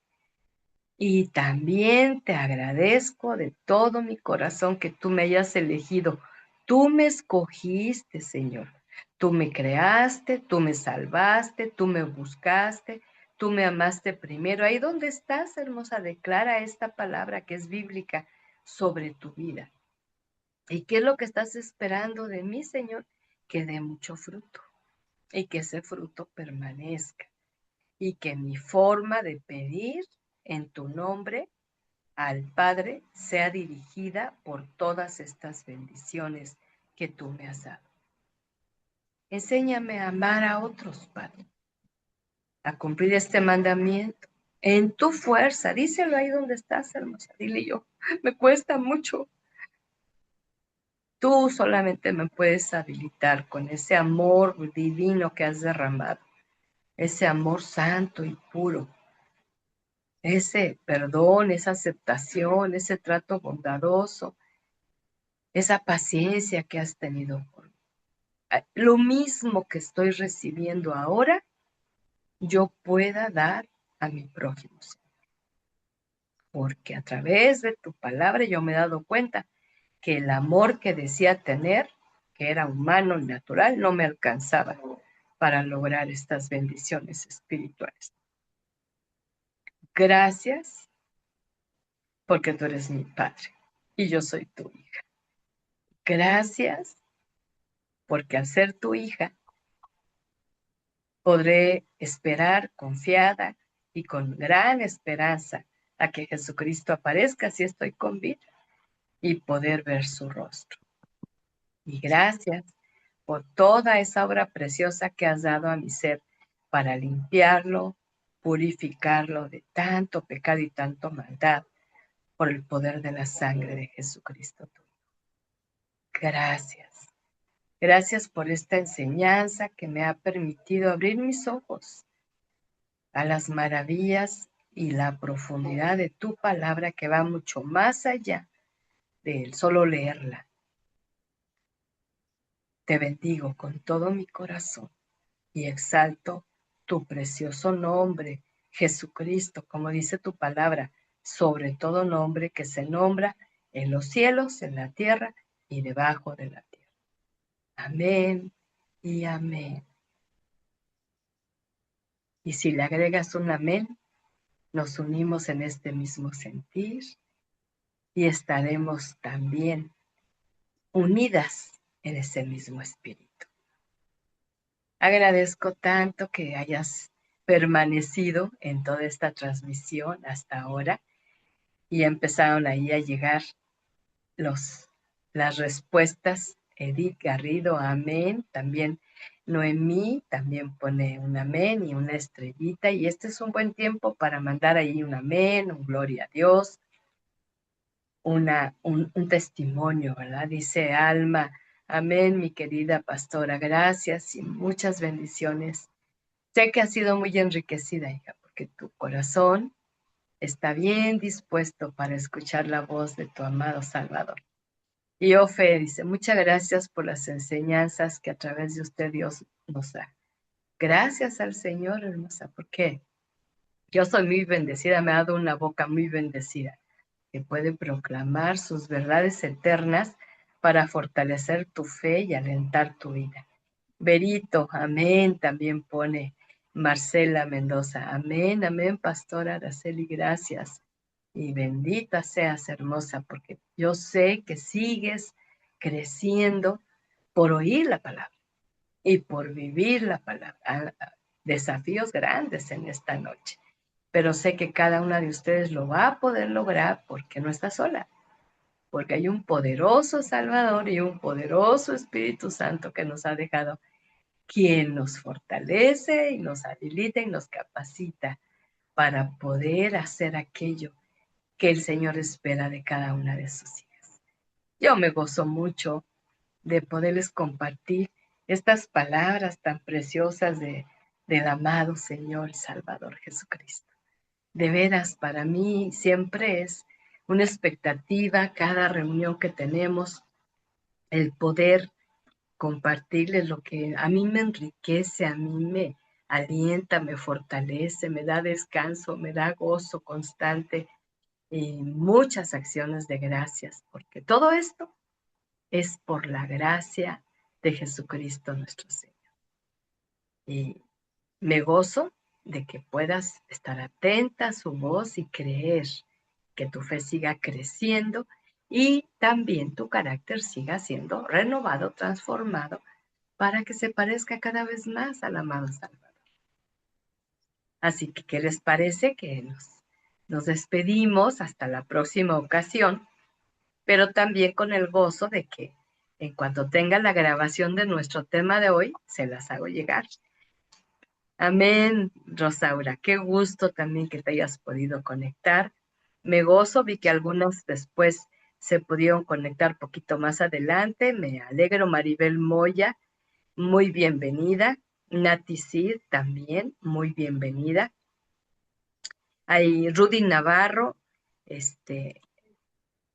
Y también te agradezco de todo mi corazón que tú me hayas elegido. Tú me escogiste, Señor. Tú me creaste, tú me salvaste, tú me buscaste, tú me amaste primero. Ahí donde estás, hermosa, declara esta palabra que es bíblica sobre tu vida. ¿Y qué es lo que estás esperando de mí, Señor? Que dé mucho fruto y que ese fruto permanezca y que mi forma de pedir en tu nombre al Padre sea dirigida por todas estas bendiciones que tú me has dado. Enséñame a amar a otros, Padre, a cumplir este mandamiento en tu fuerza. Díselo ahí donde estás, hermosa. Dile yo, me cuesta mucho. Tú solamente me puedes habilitar con ese amor divino que has derramado, ese amor santo y puro, ese perdón, esa aceptación, ese trato bondadoso, esa paciencia que has tenido por mí. Lo mismo que estoy recibiendo ahora, yo pueda dar a mi prójimo. Porque a través de tu palabra yo me he dado cuenta que el amor que decía tener, que era humano y natural, no me alcanzaba para lograr estas bendiciones espirituales. Gracias porque tú eres mi padre y yo soy tu hija. Gracias porque al ser tu hija podré esperar confiada y con gran esperanza a que Jesucristo aparezca si estoy con vida y poder ver su rostro. Y gracias por toda esa obra preciosa que has dado a mi ser para limpiarlo, purificarlo de tanto pecado y tanto maldad por el poder de la sangre de Jesucristo. Gracias. Gracias por esta enseñanza que me ha permitido abrir mis ojos a las maravillas y la profundidad de tu palabra que va mucho más allá de solo leerla. Te bendigo con todo mi corazón y exalto tu precioso nombre, Jesucristo, como dice tu palabra, sobre todo nombre que se nombra en los cielos, en la tierra y debajo de la tierra. Amén y amén. Y si le agregas un amén, nos unimos en este mismo sentir y estaremos también unidas en ese mismo espíritu. Agradezco tanto que hayas permanecido en toda esta transmisión hasta ahora y empezaron ahí a llegar las respuestas. Edith Garrido, amén. También Noemí, también pone un amén y una estrellita. Y este es un buen tiempo para mandar ahí un amén, un gloria a Dios, un testimonio, ¿verdad? Dice Alma, amén, mi querida pastora, gracias y muchas bendiciones. Sé que ha sido muy enriquecida, hija, porque tu corazón está bien dispuesto para escuchar la voz de tu amado Salvador. Y Ofe dice, muchas gracias por las enseñanzas que a través de usted Dios nos da. Gracias al Señor, hermosa, porque yo soy muy bendecida, me ha dado una boca muy bendecida que puede proclamar sus verdades eternas para fortalecer tu fe y alentar tu vida. Berito, amén, también pone Marcela Mendoza, amén, amén, pastora Araceli, gracias. Y bendita seas, hermosa, porque yo sé que sigues creciendo por oír la palabra y por vivir la palabra. Desafíos grandes en esta noche, pero sé que cada una de ustedes lo va a poder lograr porque no está sola, porque hay un poderoso Salvador y un poderoso Espíritu Santo que nos ha dejado, quien nos fortalece y nos habilita y nos capacita para poder hacer aquello que el Señor espera de cada una de sus hijas. Yo me gozo mucho de poderles compartir estas palabras tan preciosas del amado Señor Salvador Jesucristo. De veras, para mí siempre es una expectativa cada reunión que tenemos, el poder compartirles lo que a mí me enriquece, a mí me alienta, me fortalece, me da descanso, me da gozo constante y muchas acciones de gracias, porque todo esto es por la gracia de Jesucristo nuestro Señor. Y me gozo de que puedas estar atenta a su voz y creer que tu fe siga creciendo y también tu carácter siga siendo renovado, transformado, para que se parezca cada vez más al amado Salvador. Así que, ¿qué les parece? Que nos despedimos hasta la próxima ocasión, pero también con el gozo de que en cuanto tenga la grabación de nuestro tema de hoy, se las hago llegar. Amén, Rosaura. Qué gusto también que te hayas podido conectar. Me gozo, vi que algunos después se pudieron conectar poquito más adelante. Me alegro, Maribel Moya, muy bienvenida. Nati Cid también, muy bienvenida. Hay Rudy Navarro,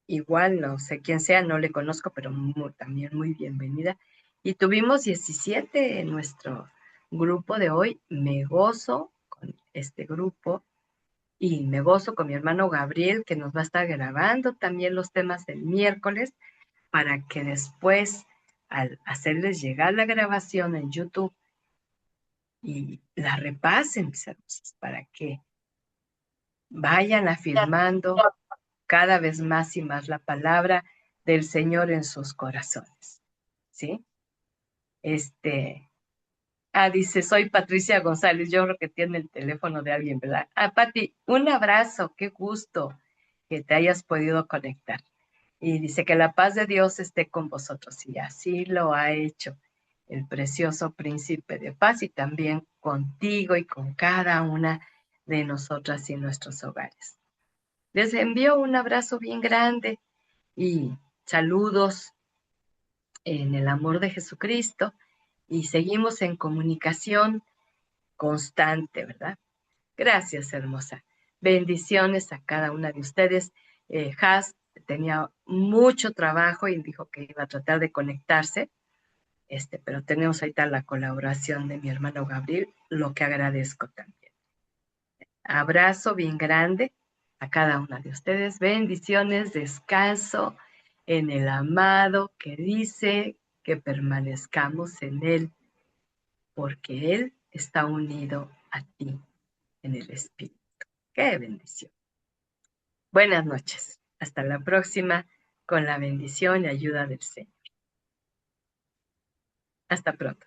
igual no sé quién sea, no le conozco, pero también muy bienvenida. Y tuvimos 17 en nuestro grupo de hoy. Me gozo con este grupo y me gozo con mi hermano Gabriel, que nos va a estar grabando también los temas del miércoles para que después, al hacerles llegar la grabación en YouTube y la repasen, mis hermosos, para que vayan afirmando cada vez más y más la palabra del Señor en sus corazones, ¿sí? Dice, soy Patricia González, yo creo que tiene el teléfono de alguien, ¿verdad? Pati, un abrazo, qué gusto que te hayas podido conectar. Y dice que la paz de Dios esté con vosotros, y así lo ha hecho el precioso príncipe de paz y también contigo y con cada una de nosotras y nuestros hogares. Les envío un abrazo bien grande y saludos en el amor de Jesucristo y seguimos en comunicación constante, ¿verdad? Gracias, hermosa. Bendiciones a cada una de ustedes. Has tenía mucho trabajo y dijo que iba a tratar de conectarse, pero tenemos ahorita la colaboración de mi hermano Gabriel, lo que agradezco también. Abrazo bien grande a cada una de ustedes. Bendiciones, descanso en el amado que dice que permanezcamos en él, porque él está unido a ti en el Espíritu. ¡Qué bendición! Buenas noches. Hasta la próxima con la bendición y ayuda del Señor. Hasta pronto.